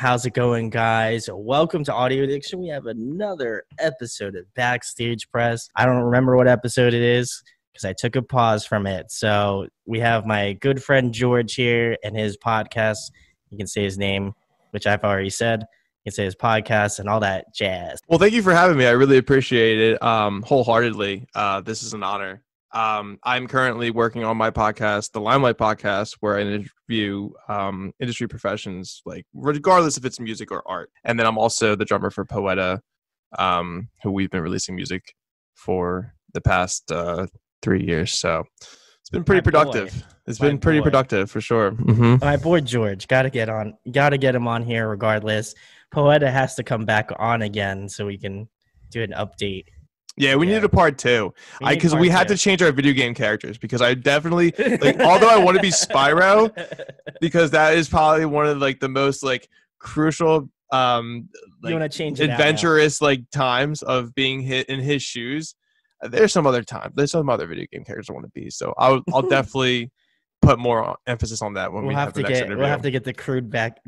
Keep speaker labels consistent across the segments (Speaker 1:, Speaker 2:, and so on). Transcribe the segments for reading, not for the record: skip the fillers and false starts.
Speaker 1: How's it going, guys? Welcome to Audio Addiction. We have another episode of Backstage Press. I don't remember what episode it is because I took a pause from it. So we have my good friend George here and his podcast. You can say his name, which I've already said. You can say his podcast and all that jazz.
Speaker 2: Well, thank you for having me. I really appreciate it wholeheartedly. This is an honor. I'm currently working on my podcast, the Limelight Podcast, where I interview industry professions, like regardless if it's music or art. And then I'm also the drummer for Poeta, who we've been releasing music for the past 3 years. So it's been pretty productive. It's been pretty productive for sure. Mm-hmm.
Speaker 1: My boy George, gotta get him on here regardless. Poeta has to come back on again so we can do an update.
Speaker 2: Yeah, we needed a part two. Because we had to change our video game characters because I definitely although I want to be Spyro, because that is probably one of the most crucial you want to change adventurous times of being hit in his shoes. There's some other video game characters I want to be. So I'll definitely put more emphasis on that when we have the next interview.
Speaker 1: We'll have to get the crew back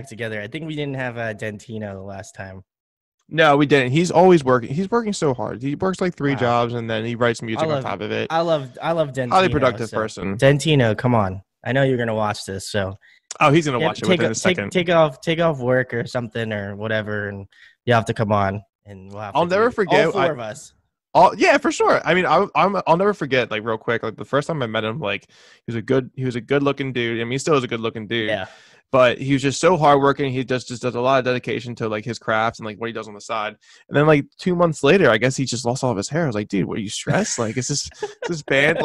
Speaker 1: together. I think we didn't have Dentino the last time.
Speaker 2: No, we didn't. He's always working. He's working so hard. He works 3 jobs and then he writes music on top of it.
Speaker 1: I love Dentino.
Speaker 2: Highly productive person.
Speaker 1: Dentino, come on. I know you're gonna watch this, so.
Speaker 2: Oh, he's gonna watch it within a second.
Speaker 1: Take off work or something or whatever, and you have to come on, and we'll have.
Speaker 2: I'll never forget.
Speaker 1: All 4 of us.
Speaker 2: Yeah, for sure. I mean, I'll never forget. Real quick, the first time I met him, he was a good looking dude. I mean, he still is a good looking dude.
Speaker 1: Yeah.
Speaker 2: But he was just so hardworking. He just does a lot of dedication to his crafts and what he does on the side. And then 2 months later, I guess he just lost all of his hair. I was like, dude, what, are you stressed? Is this band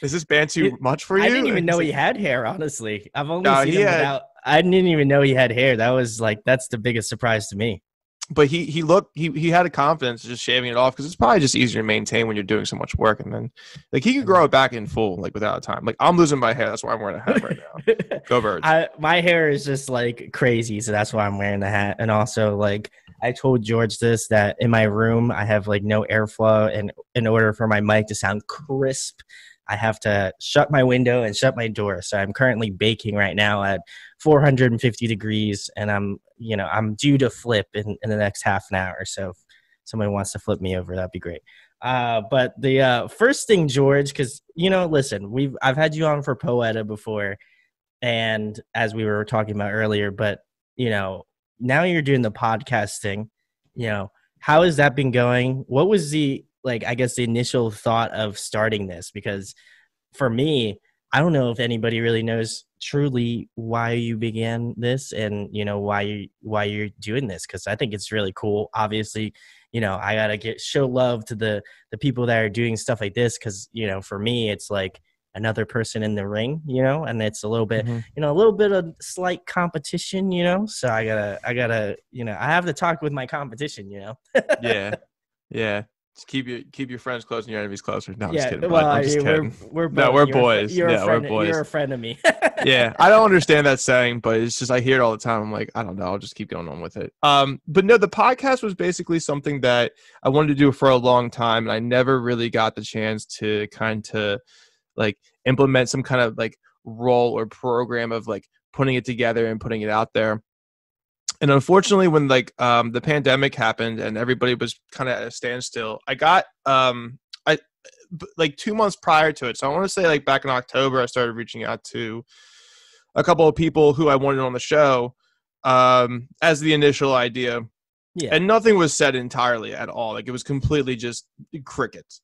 Speaker 2: is this band too much for you?
Speaker 1: I didn't even know he had hair. Honestly, I've only seen him without. I didn't even know he had hair. That was that's the biggest surprise to me.
Speaker 2: But he had a confidence just shaving it off because it's probably just easier to maintain when you're doing so much work. And then he could grow it back in full without time. I'm losing my hair. That's why I'm wearing a hat right now. Go Birds.
Speaker 1: My hair is just crazy, so that's why I'm wearing the hat. And also I told George this, that in my room I have no airflow, and in order for my mic to sound crisp, I have to shut my window and shut my door. So I'm currently baking right now at 450 degrees, and I'm due to flip in the next half an hour. So if somebody wants to flip me over, that'd be great. But the first thing, George, because listen, I've had you on for Poeta before, and as we were talking about earlier, but now you're doing the podcasting. How has that been going? What was the I guess the initial thought of starting this? Because for me, I don't know if anybody really knows truly why you began this and, why you're doing this. Cause I think it's really cool. Obviously, I gotta show love to the people that are doing stuff like this. Cause, for me, it's another person in the ring, and it's a little bit, a little bit of slight competition, so I gotta, I have to talk with my competition,
Speaker 2: Yeah. Yeah. Just keep your friends close and your enemies closer. No, I'm
Speaker 1: just
Speaker 2: kidding.
Speaker 1: Well,
Speaker 2: I'm just kidding.
Speaker 1: We're
Speaker 2: boys.
Speaker 1: We're
Speaker 2: boys.
Speaker 1: You're a friend of me.
Speaker 2: Yeah, I don't understand that saying, but it's just I hear it all the time. I'm like, I don't know. I'll just keep going on with it. But no, the podcast was basically something that I wanted to do for a long time, and I never really got the chance to implement some kind of role or program of putting it together and putting it out there. And unfortunately, when the pandemic happened and everybody was kind of at a standstill, I got 2 months prior to it. So I want to say back in October, I started reaching out to a couple of people who I wanted on the show as the initial idea. Yeah. And nothing was said entirely at all. It was completely just crickets.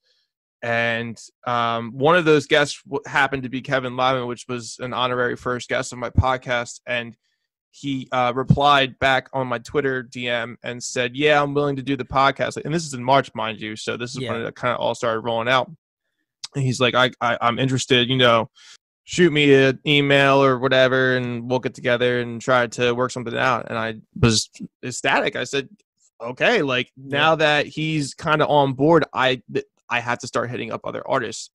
Speaker 2: And one of those guests happened to be Kevin Lyman, which was an honorary first guest of my podcast. And he replied back on my Twitter DM and said, yeah, I'm willing to do the podcast. And this is in March, mind you. So this is when it kind of all started rolling out. And he's like, I'm interested, shoot me an email or whatever, and we'll get together and try to work something out. And I was ecstatic. I said, okay, now that he's kind of on board, I have to start hitting up other artists.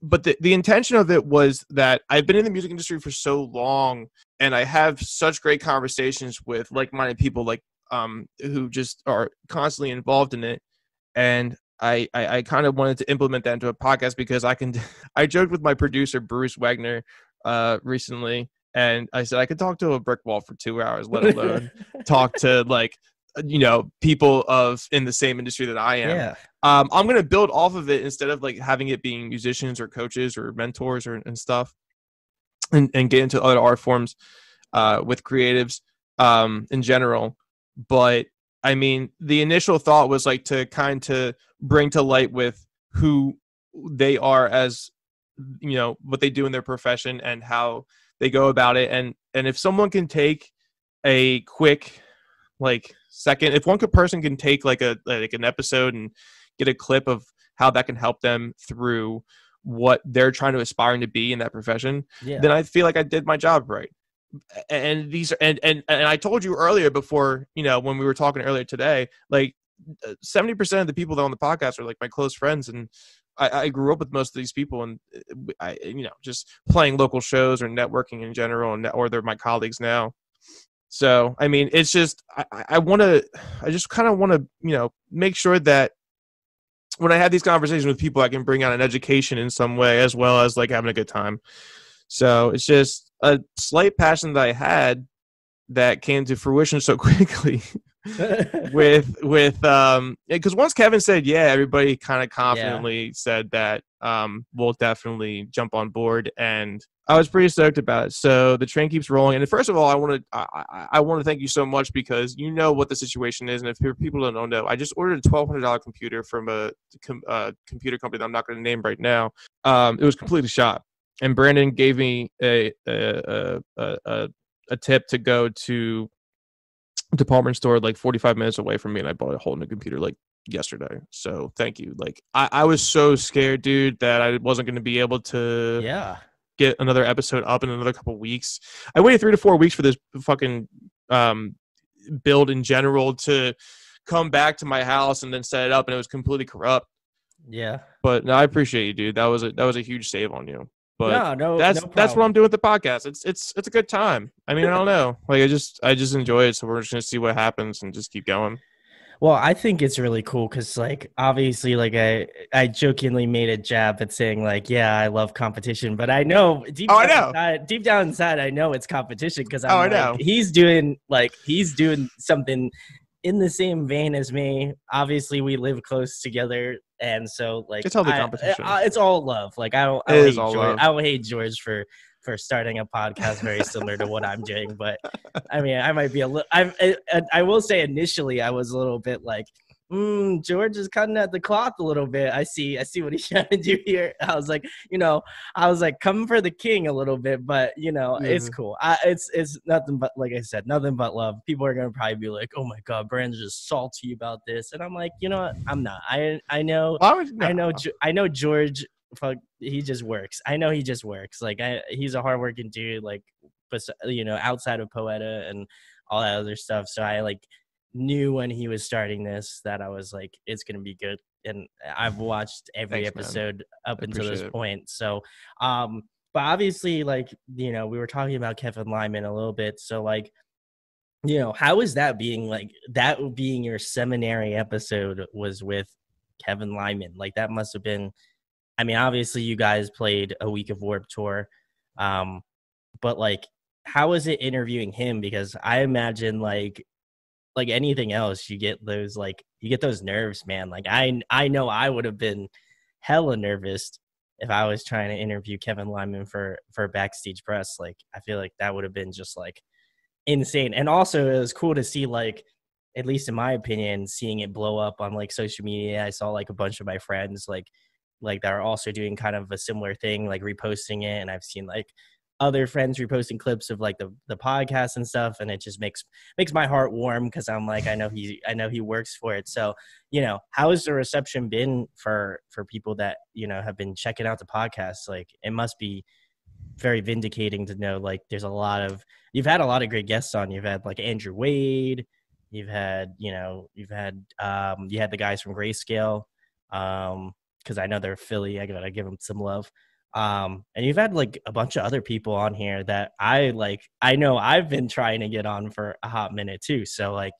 Speaker 2: But the intention of it was that I've been in the music industry for so long, and I have such great conversations with like-minded people who just are constantly involved in it. And I kind of wanted to implement that into a podcast because I joked with my producer, Bruce Wagner, recently, And I said, I could talk to a brick wall for 2 hours, let alone talk to like, people in the same industry that I am.
Speaker 1: Yeah.
Speaker 2: I'm going to build off of it instead of like having it being musicians or coaches or mentors and stuff, and get into other art forms with creatives in general. But I mean, the initial thought was like to kind of bring to light with who they are as, what they do in their profession and how they go about it. And if someone can take a quick like second, if one person can take like an episode and get a clip of how that can help them through what they're trying to aspiring to be in that profession, then I feel like I did my job right. And these and I told you earlier before, when we were talking earlier today, like 70% of the people that are on the podcast are like my close friends, and I grew up with most of these people, and I just playing local shows or networking in general, or they're my colleagues now. So I mean, it's just I just kind of want to make sure that when I have these conversations with people, I can bring out an education in some way as well as like having a good time. So it's just a slight passion that I had that came to fruition so quickly because once Kevin said, yeah, everybody kind of confidently said that we'll definitely jump on board, and I was pretty stoked about it. So the train keeps rolling. And first of all, I want to thank you so much, because you know what the situation is. And if people don't know, I just ordered a $1,200 computer from a computer company that I'm not going to name right now. It was completely shot. And Brandon gave me a tip to go to a department store like 45 minutes away from me, and I bought a whole new computer like yesterday. So thank you. Like I was so scared, dude, that I wasn't going to be able to get another episode up in another couple weeks. I waited 3 to 4 weeks for this fucking build in general to come back to my house and then set it up, and it was completely corrupt.
Speaker 1: Yeah.
Speaker 2: But no, I appreciate you, dude. That was a huge save on you. But
Speaker 1: no
Speaker 2: that's what I'm doing with the podcast. It's a good time. I mean, I don't know. Like I just enjoy it. So we're just gonna see what happens and just keep going.
Speaker 1: Well, I think it's really cool because, like, obviously, like I jokingly made a jab at saying, like, yeah, I love competition, but I know deep down inside, I know it's competition because
Speaker 2: I know
Speaker 1: he's doing something in the same vein as me. Obviously, we live close together, and so like
Speaker 2: it's healthy competition.
Speaker 1: It's all love. Like I don't hate George for starting a podcast very similar to what I'm doing, but I mean, I might be a little. I will say initially, I was a little bit like, George is cutting at the cloth a little bit. I see what he's trying to do here. I was like, coming for the king a little bit, but it's cool. It's nothing but, like I said, nothing but love. People are gonna probably be like, oh my god, Brandon's just salty about this, and I'm like, you know what? I'm not. I know George. Fuck, he just works. I know he just works. Like he's a hardworking dude. Like, but outside of Poeta and all that other stuff. So I like knew when he was starting this that I was like, it's gonna be good. And I've watched every episode up until this point. So, but obviously, like we were talking about Kevin Lyman a little bit. So like, how is that being your seminary episode was with Kevin Lyman? Like that must have been. I mean, obviously, you guys played a week of Warped Tour, but like, how is it interviewing him? Because I imagine like anything else, you get those nerves, man. Like I know I would have been hella nervous if I was trying to interview Kevin Lyman for Backstage Press. Like, I feel like that would have been just like insane. And also, it was cool to see, like, at least in my opinion, seeing it blow up on like social media. I saw like a bunch of my friends like that are also doing kind of a similar thing, like reposting it. And I've seen like other friends reposting clips of like the podcast and stuff. And it just makes my heart warm because I'm like, I know he works for it. So, how has the reception been for people that, have been checking out the podcast? Like, it must be very vindicating to know, like, you've had a lot of great guests on. You've had like Andrew Wade, you had the guys from Grayscale, because I know they're Philly. I gotta give them some love. And you've had like a bunch of other people on here that I know I've been trying to get on for a hot minute too. So like,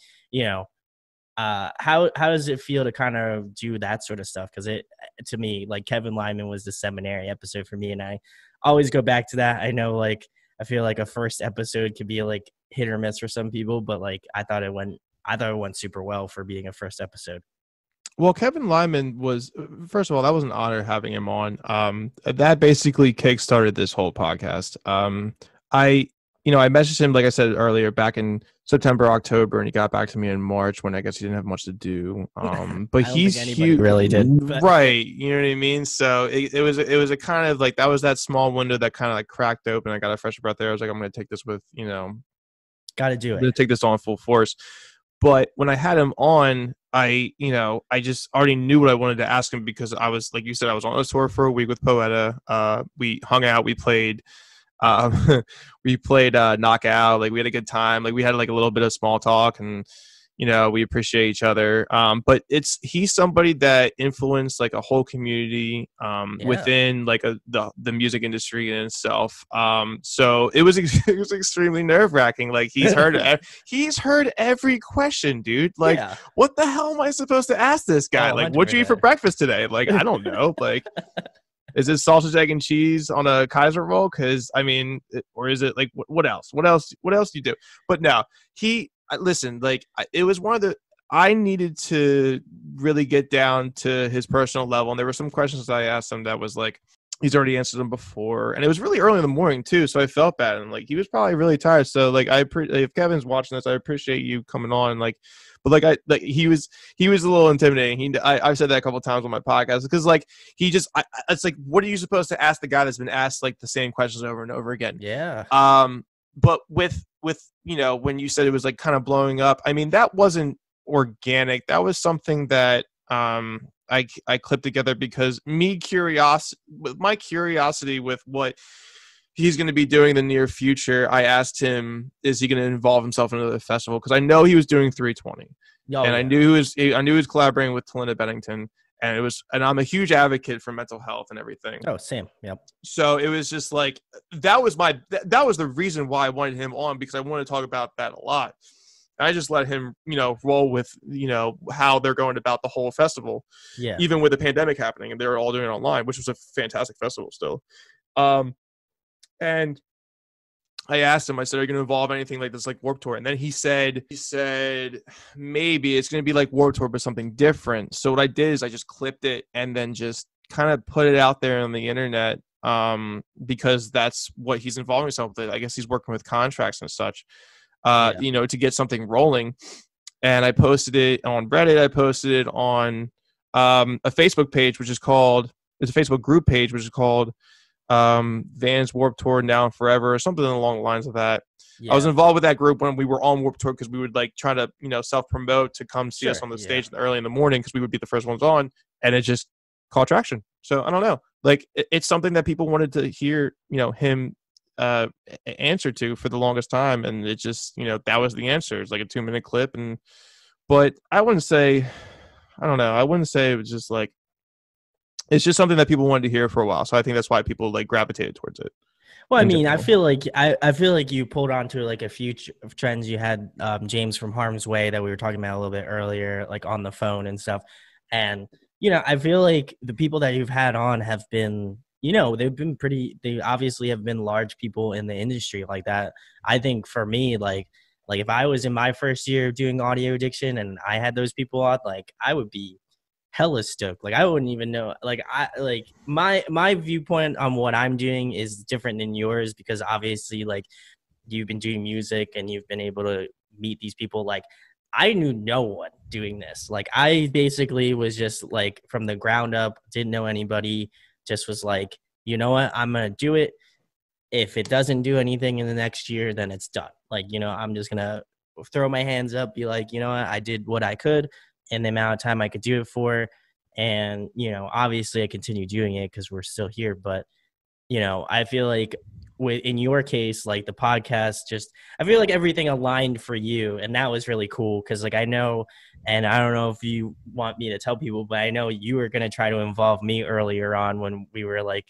Speaker 1: how does it feel to kind of do that sort of stuff? Because to me, like Kevin Lyman was the seminary episode for me, and I always go back to that. I know like I feel like a first episode could be like hit or miss for some people, but like I thought it went super well for being a first episode.
Speaker 2: Well, Kevin Lyman was, first of all, that was an honor having him on. That basically kickstarted this whole podcast. I, I messaged him, like I said earlier, back in September, October, and he got back to me in March when I guess he didn't have much to do. But
Speaker 1: I don't
Speaker 2: he's
Speaker 1: think anybody
Speaker 2: huge,
Speaker 1: really did. But.
Speaker 2: right? You know what I mean? So it was a kind of like, that was that small window that kind of like cracked open. I got a fresh breath there. I was like, I'm going to take this with,
Speaker 1: Got to do
Speaker 2: I'm
Speaker 1: it.
Speaker 2: going to take this on full force. But when I had him on, I just already knew what I wanted to ask him, because I was, like you said, I was on a tour for a week with Poeta. We hung out, we played, Knockout. Like, we had a good time. Like, we had like a little bit of small talk, and we appreciate each other. But he's somebody that influenced like a whole community within like the music industry in itself. So it was it was extremely nerve wracking. Like, he's heard every question, dude. Like, what the hell am I supposed to ask this guy? Like, what'd you eat for breakfast today? Like, I don't know. Like, is it sausage, egg, and cheese on a Kaiser roll? Because or is it like what else? What else do you do? But no, listen. Like, it was one of the. I needed to really get down to his personal level, and there were some questions I asked him that was like, he's already answered them before, and it was really early in the morning too, so I felt bad, and like, he was probably really tired. So like, if Kevin's watching this, I appreciate you coming on, and like. But like he was a little intimidating. I've said that a couple of times on my podcast, because like it's like, what are you supposed to ask the guy that's been asked like the same questions over and over again?
Speaker 1: Yeah.
Speaker 2: But with when you said it was like kind of blowing up, I mean, that wasn't organic. That was something that I clipped together because my curiosity with what he's going to be doing in the near future, I asked him, is he going to involve himself in another festival? Because I know he was doing 320, and I knew he was collaborating with Talinda Bennington, and I'm a huge advocate for mental health and everything.
Speaker 1: Oh, same. Yep.
Speaker 2: So it was just like, that was the reason why I wanted him on, because I wanted to talk about that a lot. And I just let him, roll with, how they're going about the whole festival, even with the pandemic happening, and they were all doing it online, which was a fantastic festival still. And I asked him, I said, are you going to involve anything like this, like Warped Tour? And then he said, maybe it's going to be like Warped Tour, but something different. So what I did is I just clipped it and then just kind of put it out there on the internet, because that's what he's involving himself with. I guess he's working with contracts and such, to get something rolling. And I posted it on Reddit. I posted it on a Facebook page, it's a Facebook group page, which is called Vans Warped Tour Now and Forever, or something along the lines of that. I was involved with that group when we were on Warped Tour, because we would like try to self-promote to come see us on the stage early in the morning, because we would be the first ones on, and it just caught traction. So I don't know, like, it's something that people wanted to hear him answer to for the longest time, and it just that was the answer. It's like a 2-minute clip, but I wouldn't say it was just like, it's just something that people wanted to hear for a while. So I think that's why people like gravitated towards it.
Speaker 1: Well, I mean, I feel like you pulled onto like a few trends. You had James from Harm's Way that we were talking about a little bit earlier, like on the phone and stuff. And, I feel like the people that you've had on have been, they obviously have been large people in the industry like that. I think for me, like if I was in my first year doing audio addiction and I had those people on, like I would be hella stoked. Like I wouldn't even know. Like my viewpoint on what I'm doing is different than yours, because obviously like you've been doing music and you've been able to meet these people. Like I knew no one doing this. Like I basically was just like from the ground up, didn't know anybody, just was like, you know what, I'm gonna do it. If it doesn't do anything in the next year, then it's done. Like, I'm just gonna throw my hands up, be like, you know what, I did what I could in the amount of time I could do it for. And, obviously I continue doing it because we're still here. But, I feel like in your case, like the podcast, I feel like everything aligned for you. And that was really cool. Cause like, I know, and I don't know if you want me to tell people, but I know you were going to try to involve me earlier on when we were like,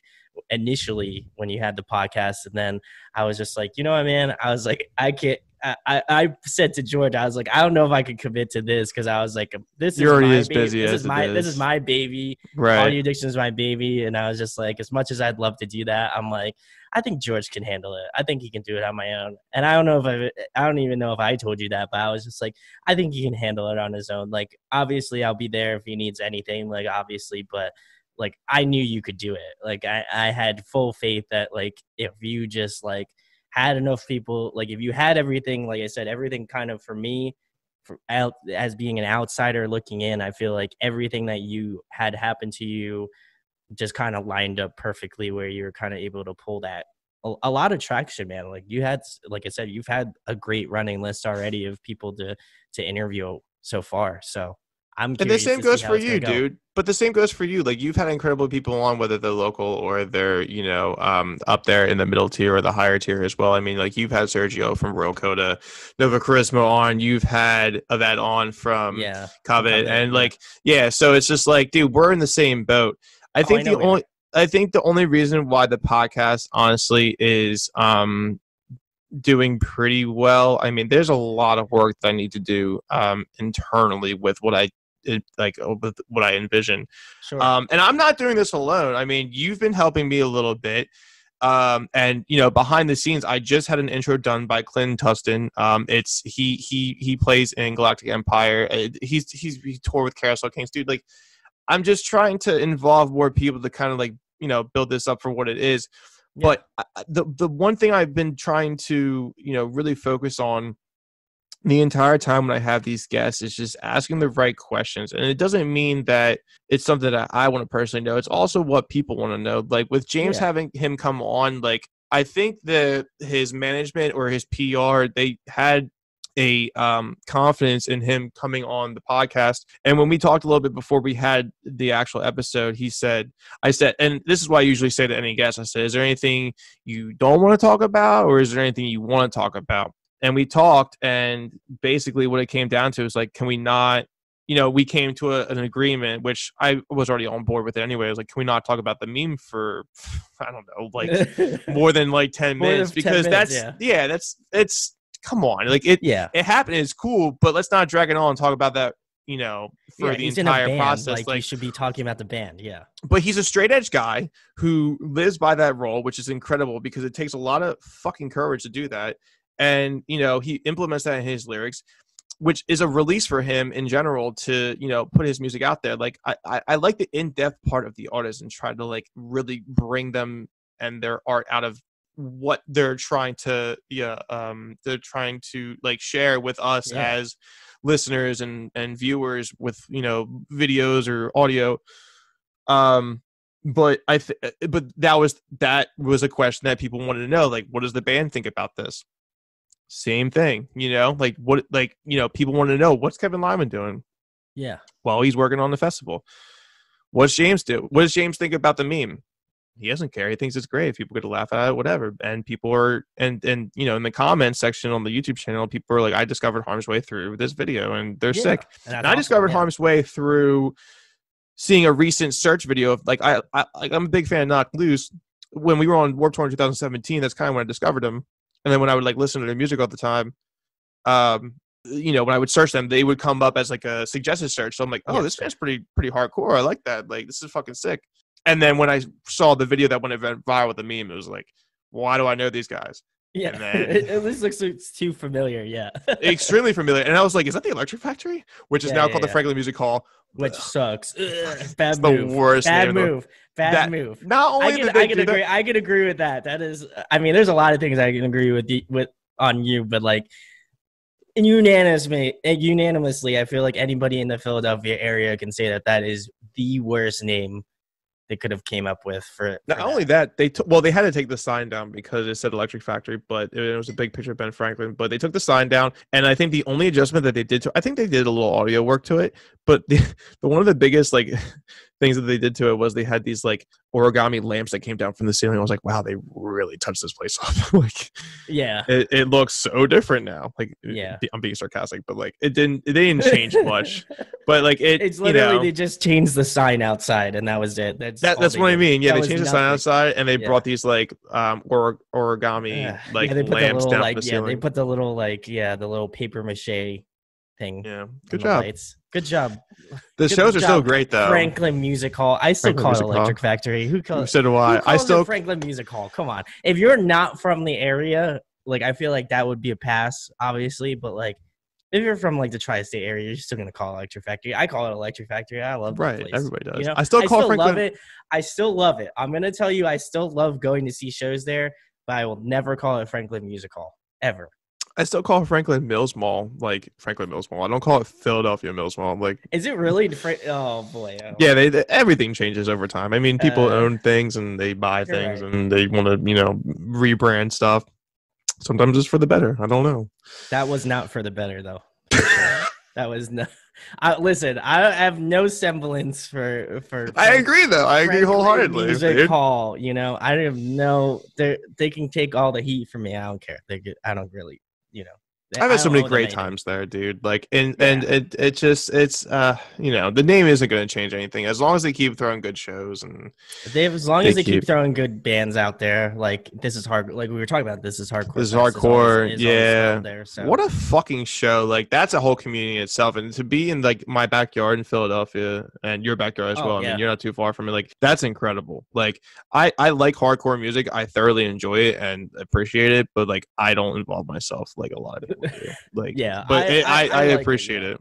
Speaker 1: initially when you had the podcast. And then I was just like, you know what, man, I was like, I can't, I said to George, I was like, I don't know if I could commit to this because I was like,
Speaker 2: You're already as busy as it is.
Speaker 1: This is my baby.
Speaker 2: Right.
Speaker 1: Audio addiction is my baby, and I was just like, as much as I'd love to do that, I'm like, I think George can handle it. I think he can do it on my own. And I don't even know if I told you that, but I was just like, I think he can handle it on his own. Like, obviously, I'll be there if he needs anything. Like, obviously, but like, I knew you could do it. Like, I had full faith that like if you just like had enough people, like if you had everything, like I said, everything kind of for me, as being an outsider looking in, I feel like everything that you had happen to you just kind of lined up perfectly where you're kind of able to pull that a lot of traction, man. Like you had, like I said, you've had a great running list already of people to interview so far. So I'm curious.
Speaker 2: And the same goes for you, dude. But the same goes for you. Like you've had incredible people on, whether they're local or they're, up there in the middle tier or the higher tier as well. I mean, like you've had Sergio from Royal Coda, Nova Charisma on. You've had that on from Covet, and so it's just like, dude, we're in the same boat. I think the only reason why the podcast honestly is doing pretty well. I mean, there's a lot of work that I need to do internally with what I envision.
Speaker 1: Sure.
Speaker 2: And I'm not doing this alone. I mean, you've been helping me a little bit. And behind the scenes, I just had an intro done by Clint Tustin. It's he plays in Galactic Empire. He toured with Carousel Kings, dude. Like, I'm just trying to involve more people to kind of like build this up for what it is. Yeah. But the one thing I've been trying to really focus on the entire time when I have these guests is just asking the right questions. And it doesn't mean that it's something that I want to personally know. It's also what people want to know. Like with James having him come on, like I think that his management or his PR, they had a confidence in him coming on the podcast. And when we talked a little bit before we had the actual episode, I said, and this is what I usually say to any guest, I said, is there anything you don't want to talk about, or is there anything you want to talk about? And we talked, and basically what it came down to is like, can we not, we came to an agreement, which I was already on board with it anyway. I was like, can we not talk about the meme for, I don't know, like more than like 10 minutes? Because 10 minutes, that's come on. Like it happened. It's cool, but let's not drag it on and talk about that, for the entire process.
Speaker 1: Like you should be talking about the band. Yeah.
Speaker 2: But he's a straight edge guy who lives by that role, which is incredible because it takes a lot of fucking courage to do that. And, he implements that in his lyrics, which is a release for him in general to, put his music out there. Like I like the in-depth part of the artist and try to like really bring them and their art out of what they're trying to like share with us as listeners and viewers with videos or audio. But that was a question that people wanted to know, like, what does the band think about this? Same thing, like what, like, people want to know, what's Kevin Lyman doing?
Speaker 1: Yeah.
Speaker 2: While he's working on the festival. What's James do? What does James think about the meme? He doesn't care. He thinks it's great. People get to laugh at it, whatever. And people are, and in the comments section on the YouTube channel, people are like, I discovered Harm's Way through this video, and they're sick. And I discovered Harm's Way through seeing a recent search video of like, I'm a big fan of Knock Loose. When we were on Warped Tour in 2017, that's kind of when I discovered him. And then when I would like listen to their music all the time, when I would search them, they would come up as like a suggested search. So I'm like, oh, this band's pretty hardcore. I like that. Like, this is fucking sick. And then when I saw the video that went viral with the meme, it was like, why do I know these guys?
Speaker 1: Yeah,
Speaker 2: and then,
Speaker 1: this looks too familiar. Yeah,
Speaker 2: extremely familiar. And I was like, is that the Electric Factory? Which is now called the Franklin Music Hall.
Speaker 1: Which sucks. Bad
Speaker 2: it's
Speaker 1: move.
Speaker 2: The worst.
Speaker 1: Bad move. Bad move.
Speaker 2: Not only
Speaker 1: I can agree with that. That is, I mean, there's a lot of things I can agree with on you, but like unanimously, I feel like anybody in the Philadelphia area can say that is the worst name they could have came up with for
Speaker 2: only that they had to take the sign down because it said Electric Factory, but it was a big picture of Ben Franklin, but they took the sign down. And I think the only adjustment that they did I think they did a little audio work to it, but the one of the biggest like things that they did to it was they had these like origami lamps that came down from the ceiling. I was like, wow, they really touched this place up. Like,
Speaker 1: yeah,
Speaker 2: it looks so different now. Like,
Speaker 1: yeah.
Speaker 2: I'm being sarcastic, but like, they didn't change much. But like,
Speaker 1: it's literally they just changed the sign outside and that was it.
Speaker 2: That's what I mean. Yeah,
Speaker 1: that
Speaker 2: they
Speaker 1: was
Speaker 2: changed the
Speaker 1: nothing.
Speaker 2: sign outside and they
Speaker 1: Yeah.
Speaker 2: brought these like origami like
Speaker 1: yeah, they put the
Speaker 2: lamps
Speaker 1: little
Speaker 2: down
Speaker 1: like
Speaker 2: from the
Speaker 1: yeah, they
Speaker 2: ceiling.
Speaker 1: put the little like the little paper mache thing.
Speaker 2: Yeah,
Speaker 1: And
Speaker 2: good
Speaker 1: the
Speaker 2: job.
Speaker 1: lights. Good job.
Speaker 2: The
Speaker 1: Good
Speaker 2: shows are
Speaker 1: job,
Speaker 2: still great though.
Speaker 1: Franklin Music Hall. I still
Speaker 2: Franklin
Speaker 1: call it
Speaker 2: Music
Speaker 1: Electric
Speaker 2: Hall.
Speaker 1: Factory. Who calls?
Speaker 2: So do I.
Speaker 1: Who calls
Speaker 2: I still
Speaker 1: it Franklin Music Hall? Come on. If you're not from the area, like I feel like that would be a pass, obviously. But like, if you're from like the tri-state area, you're still gonna call it Electric Factory. I call it Electric Factory. I love that place.
Speaker 2: Everybody does.
Speaker 1: You know,
Speaker 2: I still Franklin.
Speaker 1: love it. I still love it. I'm gonna tell you, I still love going to see shows there, but I will never call it Franklin Music Hall ever.
Speaker 2: I still call Franklin Mills Mall like Franklin Mills Mall. I don't call it Philadelphia Mills Mall. Like,
Speaker 1: is it really? Oh boy.
Speaker 2: Yeah, everything changes over time. I mean, people own things and they buy things and they want to, rebrand stuff. Sometimes it's for the better. I don't know.
Speaker 1: That was not for the better though. That was no. Listen, I have no semblance for.
Speaker 2: I agree though. I agree wholeheartedly.
Speaker 1: Music Hall, I don't know. They can take all the heat from me. I don't care. I don't really,
Speaker 2: I've had so many great times there, dude. Like, and it's the name isn't going to change anything as long as they keep throwing good shows and
Speaker 1: as long as they keep throwing good bands out there. Like, This Is Hard. Like we were talking about, This Is Hardcore.
Speaker 2: This is Hardcore. Yeah.
Speaker 1: There, so.
Speaker 2: What a fucking show! Like, that's a whole community in itself, and to be in like my backyard in Philadelphia and your backyard as well. I mean, you're not too far from it. Like, that's incredible. Like, I like hardcore music. I thoroughly enjoy it and appreciate it, but like, I don't involve myself like a lot of people. Like,
Speaker 1: yeah,
Speaker 2: but I
Speaker 1: like
Speaker 2: appreciate it.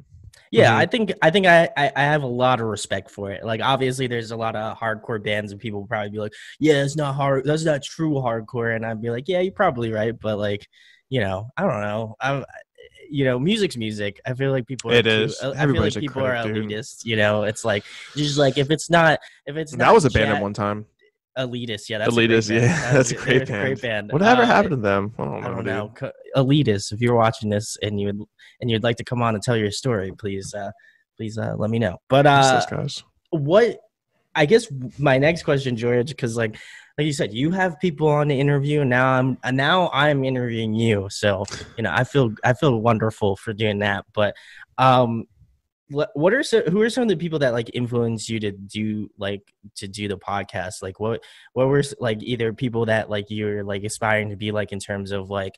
Speaker 1: Yeah, mm-hmm. I think I have a lot of respect for it. Like, obviously there's a lot of hardcore bands and people will probably be like, yeah, it's not hard, that's not true hardcore, and I'd be like, yeah, you're probably right, but like, I don't know, music's music. I feel like people are elitist. It's like, just like if it's not
Speaker 2: that was a band at one time.
Speaker 1: Elitist, yeah, that's
Speaker 2: Elitist, that's a great band. Whatever happened to them? I don't know.
Speaker 1: Elitist, if you're watching this and you'd like to come on and tell your story, please let me know. But what I guess my next question, George, because like you said, you have people on the interview, and now I'm interviewing you, so I feel wonderful for doing that. But who are some of the people that like influence you to do the podcast? Like what were like either people that like you're like aspiring to be like in terms of like,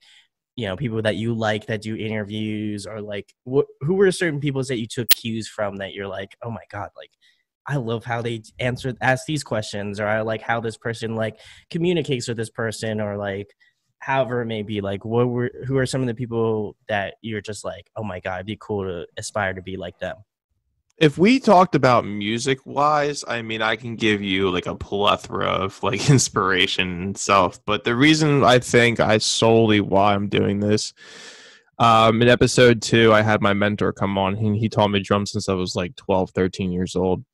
Speaker 1: people that you like that do interviews, or like who were certain people that you took cues from that you're like, oh my God, like I love how they ask these questions, or I like how this person like communicates with this person, or like however it may be. Like who are some of the people that you're just like, oh my God, it'd be cool to aspire to be like them?
Speaker 2: If we talked about music wise, I mean, I can give you like a plethora of like inspiration and stuff, but the reason I think why I'm doing this, in episode 2, I had my mentor come on and he taught me drums since I was like 12, 13 years old.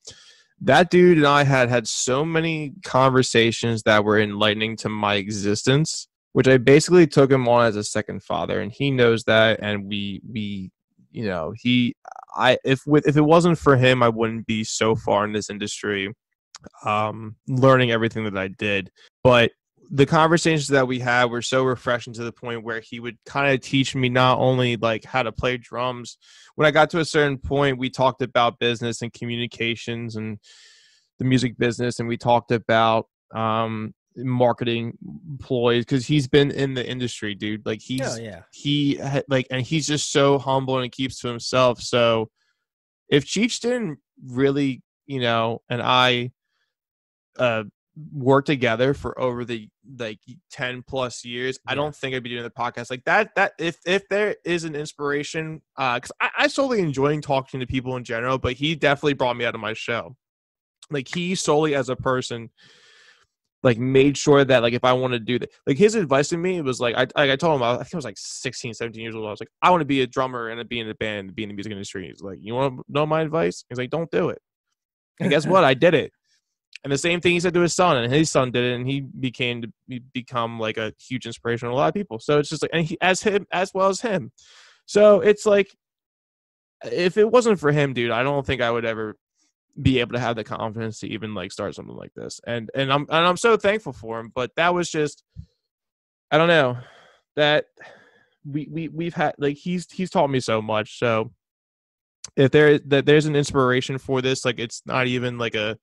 Speaker 2: That dude and I had so many conversations that were enlightening to my existence, which I basically took him on as a second father, and he knows that. And if it wasn't for him, I wouldn't be so far in this industry, learning everything that I did. But the conversations that we had were so refreshing to the point where he would kind of teach me not only like how to play drums. When I got to a certain point, we talked about business and communications and the music business, and we talked about marketing ploys, because he's been in the industry, dude. Like and he's just so humble and keeps to himself. So if Cheech didn't really, and I work together for over the like 10 plus years, I don't think I'd be doing the podcast like that. That if there is an inspiration, because I solely enjoying talking to people in general, but he definitely brought me out of my shell. Like, he solely as a person like made sure that like if I want to do that, like his advice to me was like, I told him, I think I was like 16, 17 years old. I was like, I want to be a drummer and be in a band and be in the music industry. He's like, you want to know my advice? He's like, don't do it. And guess what? I did it. And the same thing he said to his son, and his son did it, and he become like a huge inspiration to a lot of people. So it's just like, and he as well as him. So it's like, if it wasn't for him, dude, I don't think I would ever, be able to have the confidence to even like start something like this. And I'm so thankful for him. But that was just, I don't know, that we've had, like, he's taught me so much. So if there's an inspiration for this, like, it's not even like a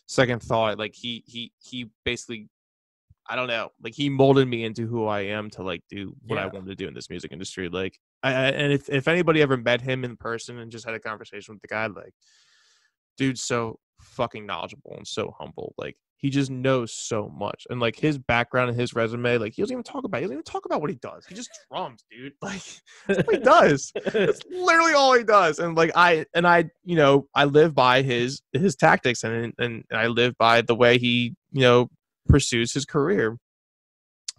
Speaker 2: second thought. Like, he basically, I don't know, like, he molded me into who I am to like do what I wanted to do in this music industry. Like, and if anybody ever met him in person and just had a conversation with the guy, like, dude's so fucking knowledgeable and so humble. Like, he just knows so much. And like, his background and his resume, like, he doesn't even talk about what he does. He just drums, dude. Like, that's what he does. That's literally all he does. And like, I you know, I live by his tactics, and I live by the way he, you know, pursues his career.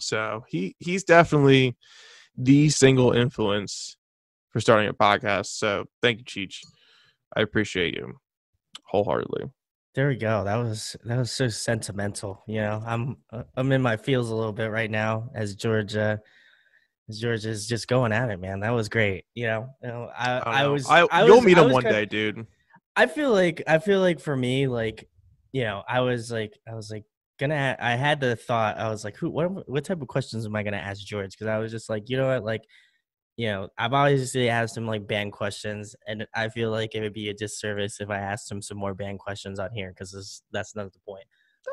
Speaker 2: So he's definitely the single influence for starting a podcast. So thank you, Cheech. I appreciate you wholeheartedly.
Speaker 1: There we go. That was so sentimental. You know, I'm in my feels a little bit right now as George is just going at it, man. That was great.
Speaker 2: I don't know. You'll meet him one day, dude.
Speaker 1: I feel like for me, like, I was like I had the thought, I was like, what type of questions am I gonna ask George? Because I was just like, you know what, like, I've obviously asked him like band questions, and I feel like it would be a disservice if I asked him some more band questions on here, because that's not the point.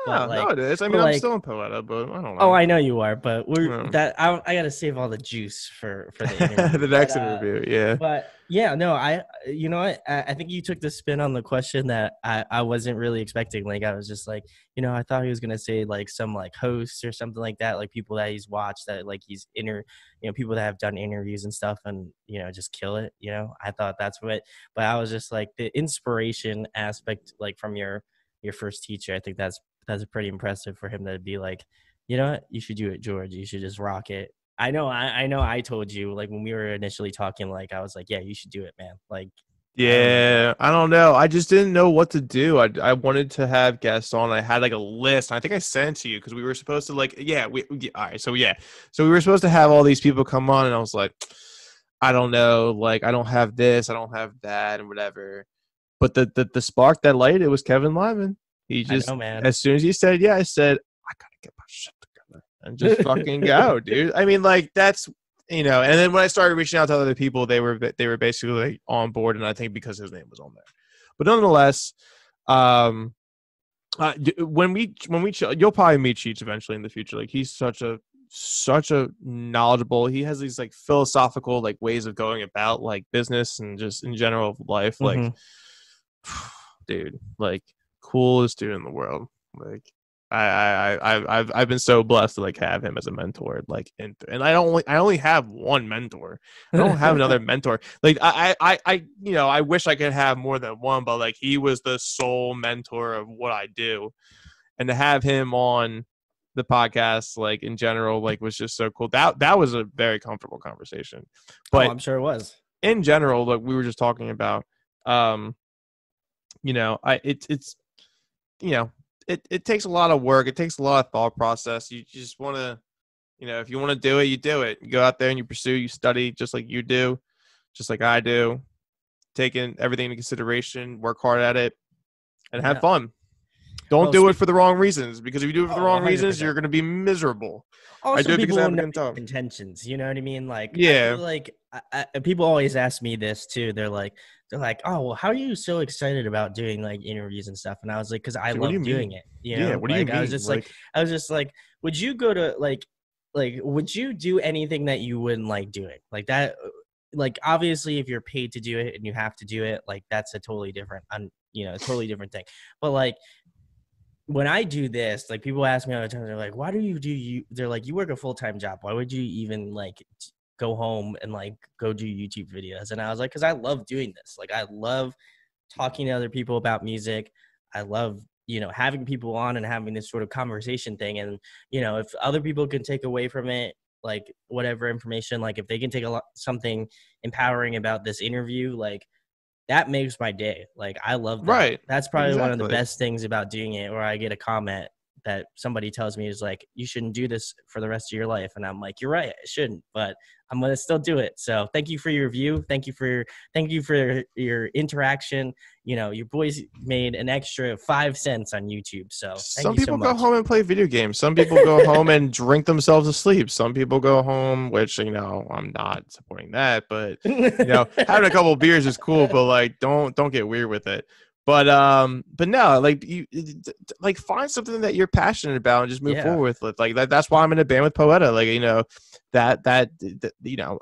Speaker 1: But
Speaker 2: No, it is. I mean, I'm still in Poeta, but I don't know.
Speaker 1: Oh, I know you are, but
Speaker 2: Yeah.
Speaker 1: I gotta save all the juice for the interview.
Speaker 2: The next interview, yeah.
Speaker 1: But yeah, no, you know what? I think you took the spin on the question that I wasn't really expecting. Like, I was just like, I thought he was gonna say like some like hosts or something like that, like people that he's watched, that like people that have done interviews and stuff, and just kill it. I thought that's what, but I was just like, the inspiration aspect, like from your first teacher. I think that's pretty impressive for him to be like, you know what, you should do it, George. You should just rock it. I know I told you, like, when we were initially talking, like, I was like, yeah, you should do it, man. Like,
Speaker 2: yeah, I don't know. I just didn't know what to do. I wanted to have guests on. I had like a list. I think I sent to you because we were supposed to, like, all right. So we were supposed to have all these people come on, and I was like, I don't know, like, I don't have this, I don't have that, and whatever. But the spark that lighted it was Kevin Lyman. He just,
Speaker 1: I know, man.
Speaker 2: as soon as he said, yeah, I said, I gotta get my shit together and just fucking go, dude. I mean, like, that's, and then when I started reaching out to other people, they were basically like on board, and I think because his name was on there. But nonetheless, when we you'll probably meet Cheech eventually in the future. Like, he's such a knowledgeable. He has these like philosophical like ways of going about like business and just in general of life. Like, dude, like, coolest dude in the world. Like, I've been so blessed to like have him as a mentor. Like, and I only have one mentor. I don't have another mentor. Like, I wish I could have more than one, but like, he was the sole mentor of what I do, and to have him on the podcast, like, in general, like, was just so cool. That was a very comfortable conversation. But
Speaker 1: I'm sure it was.
Speaker 2: In general, like, we were just talking about, it takes a lot of work. It takes a lot of thought process. You just want to, if you want to do it, you do it. You go out there and you pursue, you study just like you do, just like I do, taking everything into consideration, work hard at it, and have fun. Don't do it for the wrong reasons, because if you do it for the wrong 100%. Reasons, you're going to be miserable.
Speaker 1: Also, I do it because I have a good time. Intentions, you know what I mean? Like, yeah. I feel like people always ask me this too. They're like, oh, well, how are you so excited about doing like interviews and stuff? And I was like, because I love doing it.
Speaker 2: What do you mean?
Speaker 1: I was just like, would you go to like, would you do anything that you wouldn't like doing? Like that, like, obviously, if you're paid to do it and you have to do it, like, that's a totally different, totally different thing. But like, when I do this, like, people ask me all the time, they're like, why do you they're like, you work a full-time job. Why would you even like go home and like go do YouTube videos? And I was like, because I love doing this. Like, I love talking to other people about music. I love, having people on and having this sort of conversation thing. And, if other people can take away from it, like, whatever information, like, if they can take something empowering about this interview, like, that makes my day. Like, I love that.
Speaker 2: Right.
Speaker 1: That's probably one of the best things about doing it, where I get a comment that somebody tells me is like, you shouldn't do this for the rest of your life. And I'm like, you're right, I shouldn't, but I'm going to still do it. So thank you for your review. Thank you for your interaction. your boys made an extra 5 cents on YouTube. So thank
Speaker 2: Some
Speaker 1: you so
Speaker 2: people go
Speaker 1: much.
Speaker 2: home and play video games. Some people go home and drink themselves to sleep. Some people go home, which, I'm not supporting that, but having a couple of beers is cool, but like don't get weird with it. But no, like like find something that you're passionate about and just move forward with it. Like that's why I'm in a band with Poeta. Like, that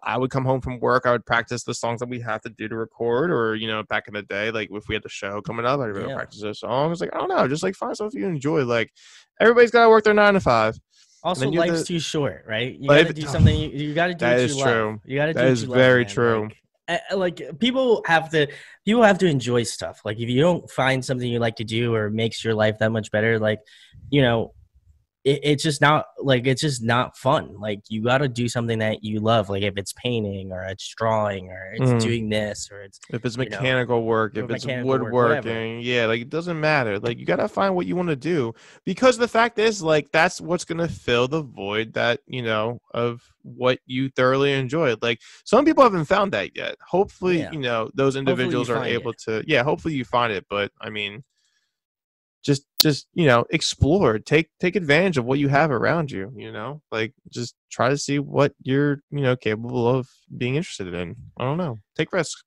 Speaker 2: I would come home from work, I would practice the songs that we have to do to record, or back in the day, like if we had the show coming up, I'd go practice those songs. Like, I don't know, just like find something you enjoy. Like, everybody's got to work their 9 to 5.
Speaker 1: Also, life's too short, right? You got to do something. You got to do what you love. You got to do what you love. That is very true. Like people have to enjoy stuff. Like, if you don't find something you like to do or makes your life that much better, like, it's just not fun. Like, you got to do something that you love. Like, if it's painting or it's drawing or it's doing this, or
Speaker 2: if it's mechanical work, if it's woodworking, like, it doesn't matter. Like, you got to find what you want to do, because the fact is, like, that's what's going to fill the void that, of what you thoroughly enjoyed. Like, some people haven't found that yet. Hopefully, those individuals are able to, hopefully you find it. But I mean, just explore, take advantage of what you have around you, like, just try to see what you're capable of being interested in. I don't know, take risks.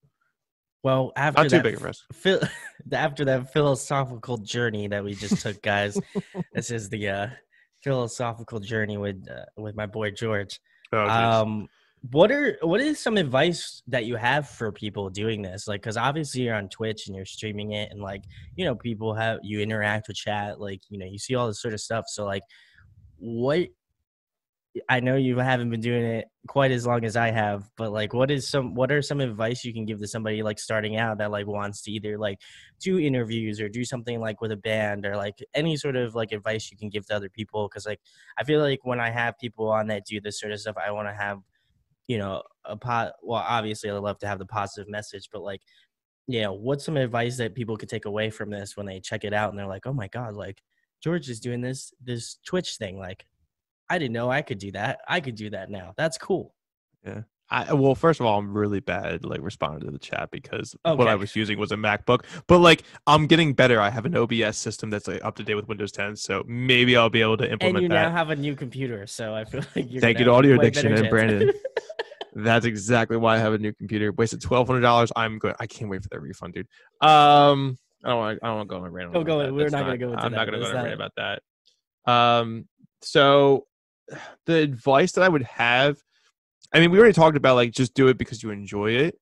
Speaker 1: Well, after
Speaker 2: not too big a risk.
Speaker 1: After that philosophical journey that we just took, guys, this is the philosophical journey with my boy George. What is some advice that you have for people doing this? Like, because obviously you're on Twitch and you're streaming it, and like, people you interact with chat, like, you see all this sort of stuff. So like, I know you haven't been doing it quite as long as I have, but like, what are some advice you can give to somebody like starting out that like wants to either like do interviews or do something like with a band, or like any sort of like advice you can give to other people? Because like, I feel like when I have people on that do this sort of stuff, I want to have obviously I'd love to have the positive message, but like, what's some advice that people could take away from this when they check it out and they're like, oh my God, like, George is doing this Twitch thing. Like, I didn't know I could do that. I could do that now. That's cool.
Speaker 2: Yeah. Well, first of all, I'm really bad at like responding to the chat, because what I was using was a MacBook. But like, I'm getting better. I have an OBS system that's like up to date with Windows 10, so maybe I'll be able to implement that.
Speaker 1: And you now have a new computer, so I feel like you're
Speaker 2: thank you to Audio Addiction and Brandon. That's exactly why I have a new computer. Wasted $1,200. I'm good. I can't wait for that refund, dude. I don't want to go on a rant.
Speaker 1: We're not going to go into that.
Speaker 2: I'm not going to go on a rant about that. So the advice that I would have, I mean, we already talked about like, just do it because you enjoy it.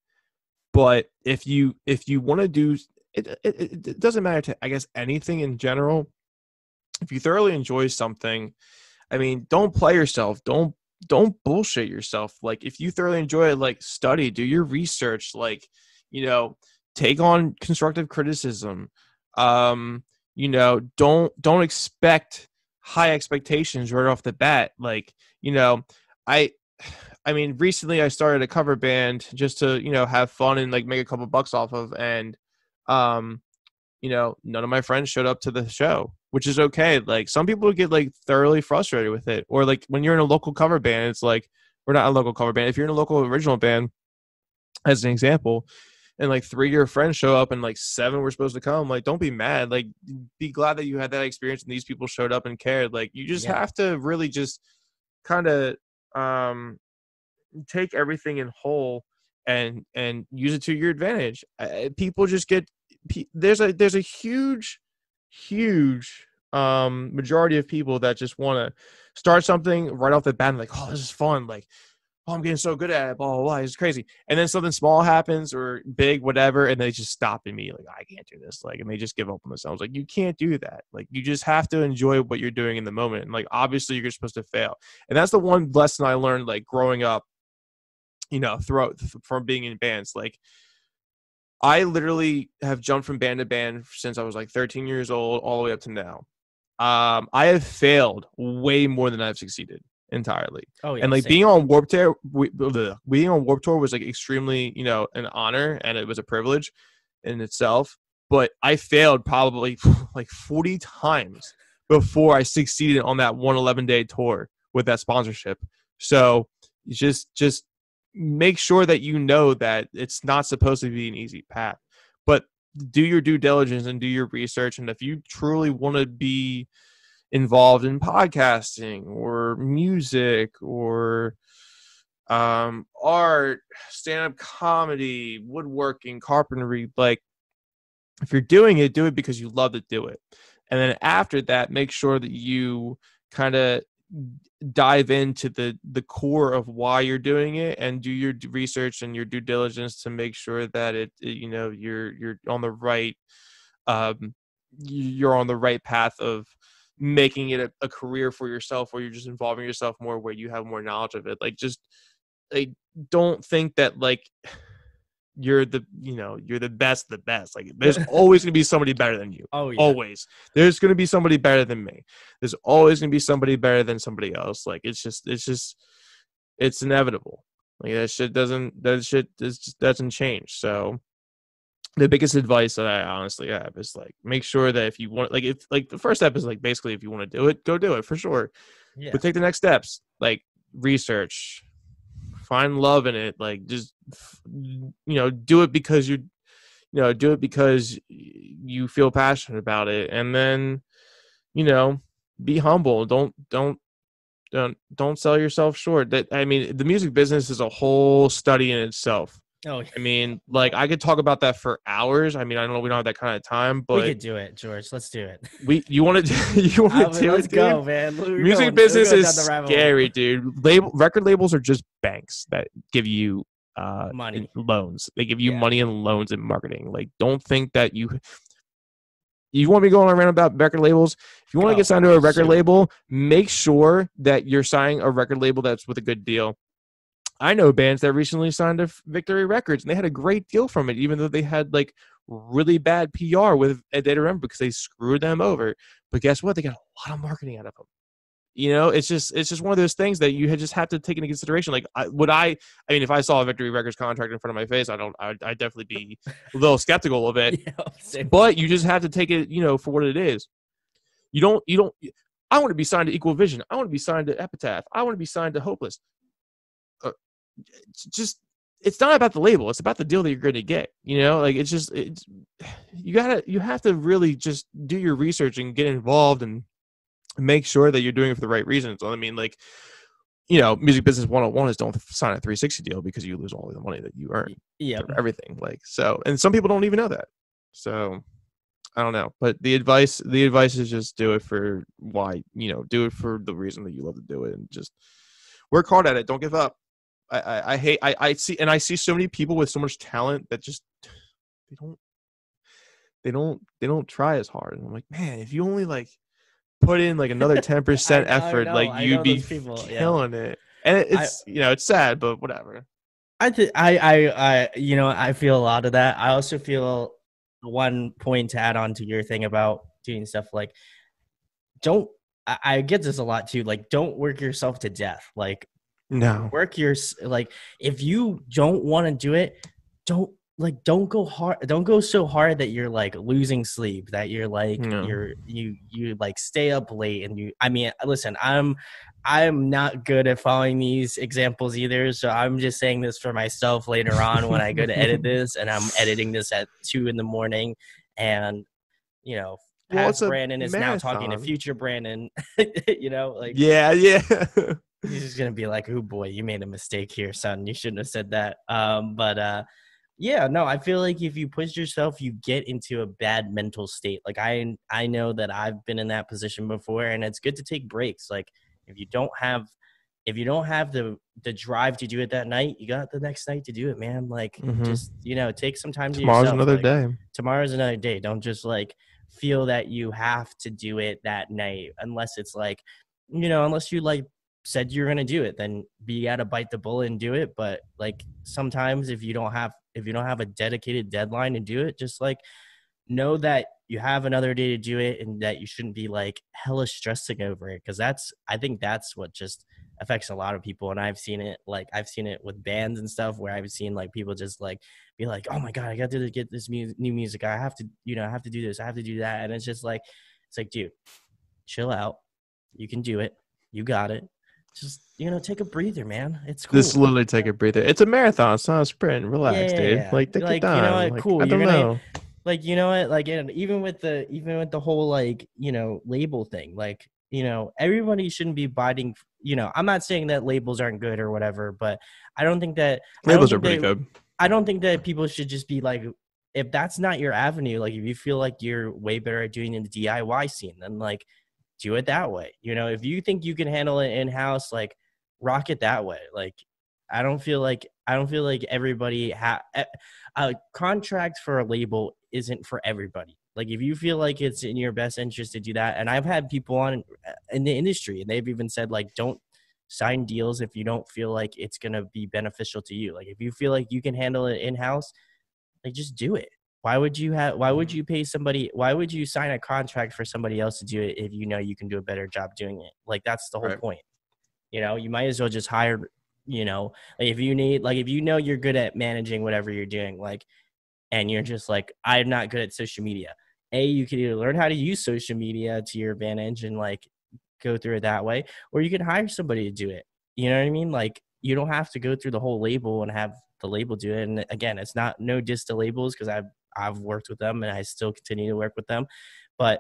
Speaker 2: But if you want to do it, it doesn't matter to, I guess, anything in general. If you thoroughly enjoy something, I mean, don't play yourself. Don't bullshit yourself. Like, if you thoroughly enjoy it, like, study, do your research, like, take on constructive criticism. Don't expect high expectations right off the bat. Like, I mean, recently I started a cover band just to, have fun and like make a couple bucks off of. And, none of my friends showed up to the show, which is okay. Like, some people get like thoroughly frustrated with it. Or like, when you're in a local cover band, it's like, we're not a local cover band. If you're in a local original band, as an example, and like 3 of your friends show up and like 7 were supposed to come, like, don't be mad. Like, be glad that you had that experience and these people showed up and cared. Like, you just have to really just kind of take everything in whole and use it to your advantage. People just get, there's a huge majority of people that just want to start something right off the bat and like, oh, this is fun, like, oh, I'm getting so good at it, blah, blah, blah, it's crazy. And then something small happens or big, whatever, and they just stop immediately. Like, I can't do this. Like, and they just give up on themselves. Like, you can't do that. Like, you just have to enjoy what you're doing in the moment. And like, obviously you're supposed to fail. And that's the one lesson I learned, like, growing up, throughout from being in bands. Like, I literally have jumped from band to band since I was like 13 years old, all the way up to now. I have failed way more than I've succeeded entirely. Oh yeah, and like, being on Warped Tour, was like extremely, an honor, and it was a privilege in itself. But I failed probably like 40 times before I succeeded on that 111-day tour with that sponsorship. So just make sure that that it's not supposed to be an easy path. But do your due diligence and do your research. And if you truly want to be involved in podcasting or music or art, stand-up comedy, woodworking, carpentry, like if you're doing it, do it because you love to do it. And then after that, make sure that you kind of dive into the core of why you're doing it and do your research and your due diligence to make sure that you're on the right you're on the right path of making it a career for yourself, or you're just involving yourself more where you have more knowledge of it. Like, just like, don't think that like you're the best of the best. Like, there's always going to be somebody better than you.
Speaker 1: Oh yeah.
Speaker 2: Always. There's going to be somebody better than me. There's always going to be somebody better than somebody else. Like, it's inevitable. Like, that shit doesn't change. So the biggest advice that I honestly have is like, make sure that if you want, like, if like the first step is like, basically, if you want to do it, go do it for sure. Yeah. But take the next steps, like research, find love in it. Like, just, do it because do it because you feel passionate about it. And then, be humble. Don't sell yourself short. The music business is a whole study in itself.
Speaker 1: Oh,
Speaker 2: I mean, like, I could talk about that for hours. I mean, I know we don't have that kind of time, but
Speaker 1: we could do it, George. Let's do it.
Speaker 2: You want to do
Speaker 1: let's
Speaker 2: it,
Speaker 1: go,
Speaker 2: dude?
Speaker 1: man.
Speaker 2: Music business is scary, dude. Record labels are just banks that give you
Speaker 1: money,
Speaker 2: loans. They give you money and loans and marketing. Like, don't think that you want me to go on a rant about record labels. If you want to get signed to a record label, make sure that you're signing a record label that's with a good deal. I know bands that recently signed to Victory Records, and they had a great deal from it, even though they had like really bad PR with Ed Data Remember because they screwed them over. But guess what? They got a lot of marketing out of them. It's just one of those things that you just have to take into consideration. Like, if I saw a Victory Records contract in front of my face, I'd definitely be a little skeptical of it. But you just have to take it, for what it is. You don't. I want to be signed to Equal Vision. I want to be signed to Epitaph. I want to be signed to Hopeless. It's not about the label. It's about the deal that you're going to get. You have to really just do your research and get involved and make sure that you're doing it for the right reasons. I mean, like, music business 101 is don't sign a 360 deal because you lose all the money that you earn. For everything. Like, so, and some people don't even know that. So I don't know, but the advice is just do it for do it for the reason that you love to do it, and just work hard at it. Don't give up. I see so many people with so much talent that just they don't try as hard. And I'm like, man, if you only like put in like another 10% effort, like you'd be killing it. And it's sad, but whatever.
Speaker 1: I feel a lot of that. I also feel one point to add on to your thing about doing stuff like, I get this a lot too. Like, don't work yourself to death. Like,
Speaker 2: no,
Speaker 1: if you don't want to do it, don't go hard. Don't go so hard that you're like losing sleep, that you're like, you like stay up late. And listen, I'm not good at following these examples either. So I'm just saying this for myself later on when I go to edit this, and I'm editing this at 2 a.m. and, past Brandon is now talking to future Brandon,
Speaker 2: Yeah.
Speaker 1: He's just going to be like, oh boy, you made a mistake here, son. You shouldn't have said that. I feel like if you push yourself, you get into a bad mental state. Like, I know that I've been in that position before, and it's good to take breaks. Like, if you don't have the drive to do it that night, you got the next night to do it, man. Like, just, take some time to yourself. Tomorrow's another day. Don't just like feel that you have to do it that night, unless it's like, unless you like said you're going to do it, then you got to bite the bullet and do it. But like, sometimes if you don't have a dedicated deadline to do it, just like know that you have another day to do it, and that you shouldn't be like hella stressing over it. Cause I think that's what just affects a lot of people. And I've seen it with bands and stuff, where I've seen like people just like be like, oh my God, I got to get this new music. I have to do this. I have to do that. And it's just like, dude, chill out. You can do it. You got it. Just, take a breather, man. It's cool.
Speaker 2: Just take a breather. It's a marathon. It's not a sprint. Relax, dude. Like, take your time.
Speaker 1: Cool.
Speaker 2: I don't know.
Speaker 1: like, you know what, like, and even with the whole, like, label thing, like, everybody shouldn't be biting, I'm not saying that labels aren't good or whatever, but I don't think that I don't
Speaker 2: Labels are
Speaker 1: think
Speaker 2: pretty
Speaker 1: that
Speaker 2: good.
Speaker 1: I don't think that people should just be like, if that's not your avenue, like if you feel like you're way better at doing it in the DIY scene, then like do it that way. If you think you can handle it in house, like rock it that way. Like I don't feel like everybody a contract for a label isn't for everybody. Like if you feel like it's in your best interest to do that, and I've had people on in the industry, and they've even said like, don't sign deals if you don't feel like it's gonna be beneficial to you. Like if you feel like you can handle it in house, like just do it. Why would you pay somebody, why would you sign a contract for somebody else to do it if you know you can do a better job doing it? Like that's the whole
Speaker 2: Right.
Speaker 1: point. You might as well just hire, like if you need, like if you're good at managing whatever you're doing, like, and you're just like, I'm not good at social media. You can either learn how to use social media to your advantage and like go through it that way, or you can hire somebody to do it. You know what I mean? Like you don't have to go through the whole label and have the label do it. And again, it's not no diss to labels, because I've worked with them and I still continue to work with them. But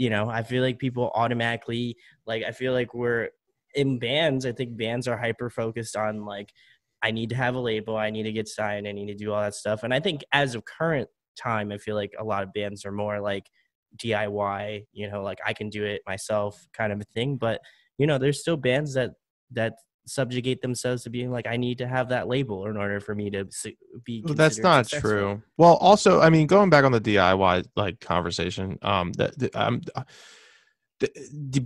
Speaker 1: I feel like people automatically, like, I feel like we're in bands. I think bands are hyper focused on like, I need to have a label, I need to get signed, I need to do all that stuff. And I think as of current time, I feel like a lot of bands are more like DIY, like I can do it myself kind of a thing. But there's still bands that subjugate themselves to being like, I need to have that label in order for me to be
Speaker 2: Well, that's
Speaker 1: considered
Speaker 2: not
Speaker 1: successful.
Speaker 2: true. Well, also, I mean, going back on the DIY like conversation,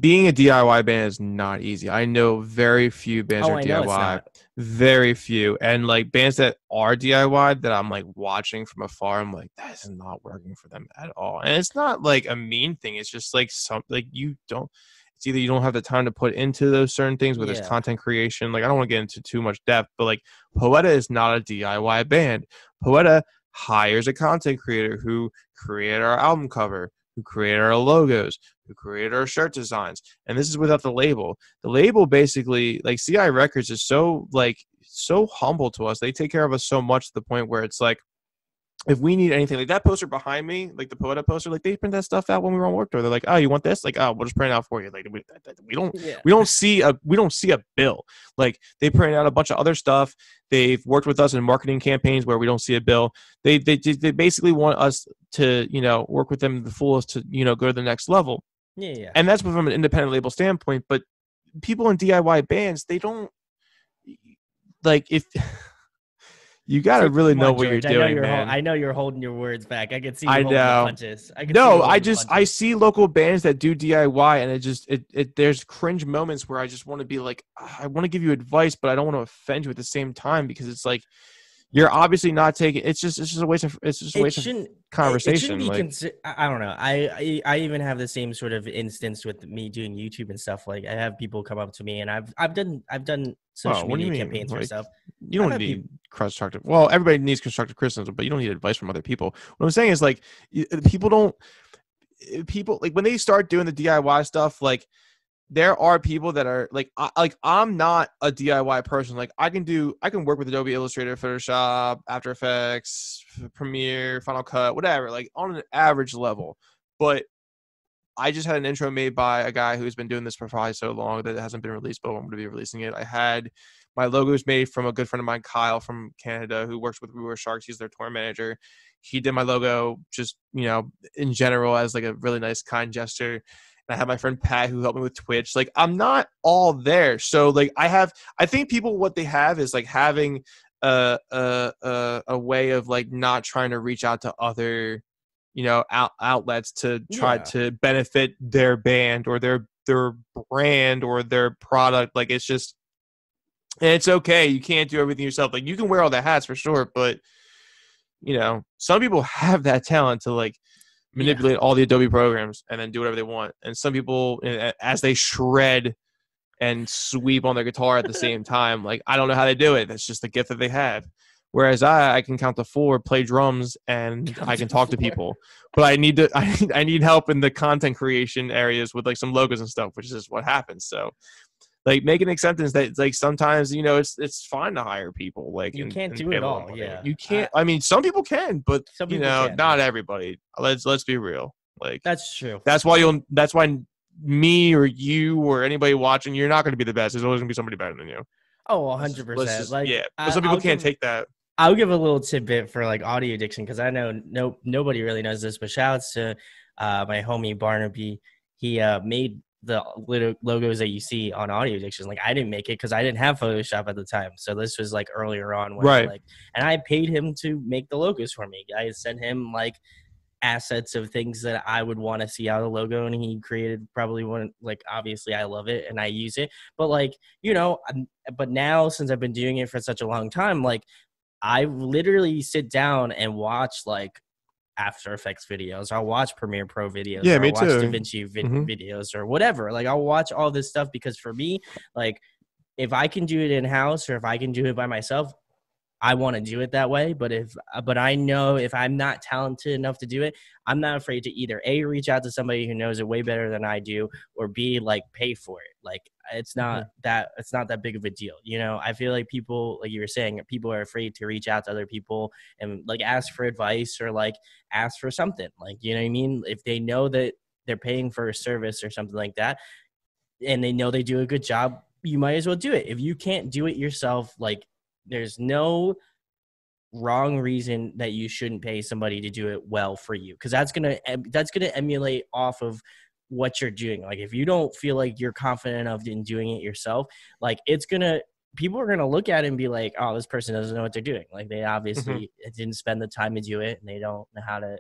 Speaker 2: being a DIY band is not easy. I know very few bands
Speaker 1: Oh,
Speaker 2: are
Speaker 1: I know it's
Speaker 2: DIY,
Speaker 1: not.
Speaker 2: very few, and like bands that are DIY that I'm like watching from afar, I'm like, that is not working for them at all. And it's not like a mean thing. It's just like some like you don't. It's either you don't have the time to put into those certain things, where there's
Speaker 1: Yeah.
Speaker 2: content creation. Like I don't want to get into too much depth, but like Poeta is not a DIY band. Poeta hires a content creator who created our album cover, who created our logos, who created our shirt designs. And this is without the label. The label basically, like CI Records is so humble to us. They take care of us so much to the point where it's like, if we need anything, like that poster behind me, like the Poeta poster, like they print that stuff out when we were on work tour. They're like, oh, you want this? Like, oh, we'll just print it out for you. Like we don't
Speaker 1: Yeah.
Speaker 2: see a bill. Like they print out a bunch of other stuff. They've worked with us in marketing campaigns where we don't see a bill. They basically want us to work with them the fullest to go to the next level.
Speaker 1: Yeah. Yeah.
Speaker 2: And that's from an independent label standpoint. But people in DIY bands, they don't like if. You got to really
Speaker 1: Come
Speaker 2: know
Speaker 1: on,
Speaker 2: what you're
Speaker 1: George. I know
Speaker 2: doing, man.
Speaker 1: I know you're holding your words back. I can see you
Speaker 2: I
Speaker 1: holding the
Speaker 2: know.
Speaker 1: punches.
Speaker 2: No, I see local bands that do DIY, and there's cringe moments where I just want to be like, I want to give you advice, but I don't want to offend you at the same time, because it's like you're obviously not taking. It's just a waste of
Speaker 1: It shouldn't it shouldn't
Speaker 2: conversation.
Speaker 1: be
Speaker 2: Like,
Speaker 1: considered. I don't know. I even have the same sort of instance with me doing YouTube and stuff. Like I have people come up to me, and I've done
Speaker 2: well,
Speaker 1: social
Speaker 2: what do you
Speaker 1: media
Speaker 2: mean?
Speaker 1: campaigns for
Speaker 2: Like,
Speaker 1: stuff.
Speaker 2: you
Speaker 1: I've
Speaker 2: don't
Speaker 1: had
Speaker 2: need
Speaker 1: people.
Speaker 2: constructive. Well, everybody needs constructive criticism, but you don't need advice from other people. What I'm saying is like, people don't. People like when they start doing the DIY stuff, like there are people that are like, I'm not a DIY person. Like I can work with Adobe Illustrator, Photoshop, After Effects, Premiere, Final Cut, whatever, like on an average level. But I just had an intro made by a guy who's been doing this for probably so long that it hasn't been released, but I'm going to be releasing it. I had my logos made from a good friend of mine, Kyle from Canada, who works with We Were Sharks. He's their tour manager. He did my logo just, in general as like a really nice, kind gesture. And I have my friend Pat who helped me with Twitch. Like I'm not all there. So like I think people, what they have is like having a way of like not trying to reach out to other outlets to try
Speaker 1: Yeah.
Speaker 2: to benefit their band or their brand or their product. Like and it's okay, you can't do everything yourself. Like you can wear all the hats for sure, but some people have that talent to like
Speaker 1: Yeah.
Speaker 2: manipulate all the Adobe programs and then do whatever they want. And some people, as they shred and sweep on their guitar at the same time, like I don't know how they do it. That's just the gift that they have. Whereas I can count to 4, play drums, and I can talk to people. But I need help in the content creation areas with like some logos and stuff, which is what happens. So like make an acceptance that like sometimes it's fine to hire people like
Speaker 1: you can't
Speaker 2: and
Speaker 1: do
Speaker 2: pay
Speaker 1: it
Speaker 2: a little
Speaker 1: all.
Speaker 2: money.
Speaker 1: Yeah,
Speaker 2: You can't. I mean, some people can, but
Speaker 1: some people can.
Speaker 2: not
Speaker 1: Yeah.
Speaker 2: everybody. Let's be real. Like
Speaker 1: That's true.
Speaker 2: that's why me or you or anybody watching, you're not going to be the best. There's always going to be somebody better than you.
Speaker 1: Oh,
Speaker 2: Let's
Speaker 1: 100%.
Speaker 2: just
Speaker 1: Like
Speaker 2: but some people can't take that.
Speaker 1: I'll give a little tidbit for like audio addiction because I know nobody really knows this, but shout outs to my homie Barnaby. He made the little logos that you see on audio addiction. Like I didn't make it because I didn't have Photoshop at the time. So this was like earlier on when
Speaker 2: Right.
Speaker 1: and I paid him to make the logos for me. I sent him like assets of things that I would want to see out of the logo, and he created probably one. Like obviously I love it and I use it, but like but now since I've been doing it for such a long time, like I literally sit down and watch like After Effects videos. I'll watch Premiere Pro videos.
Speaker 2: Yeah,
Speaker 1: or
Speaker 2: me
Speaker 1: I'll watch
Speaker 2: too.
Speaker 1: DaVinci videos or whatever. Like I'll watch all this stuff because for me, like if I can do it in house or if I can do it by myself, I want to do it that way. But I know if I'm not talented enough to do it, I'm not afraid to either A, reach out to somebody who knows it way better than I do, or B, like pay for it. Like it's not that big of a deal. I feel like people, like you were saying, people are afraid to reach out to other people and like ask for advice or like ask for something. Like, you know what I mean? If they know that they're paying for a service or something like that, and they know they do a good job, you might as well do it. If you can't do it yourself, like there's no wrong reason that you shouldn't pay somebody to do it well for you, because that's gonna emulate off of what you're doing. Like if you don't feel like you're confident enough in doing it yourself, like people are gonna look at it and be like, oh, this person doesn't know what they're doing. Like they obviously didn't spend the time to do it, and they don't know how to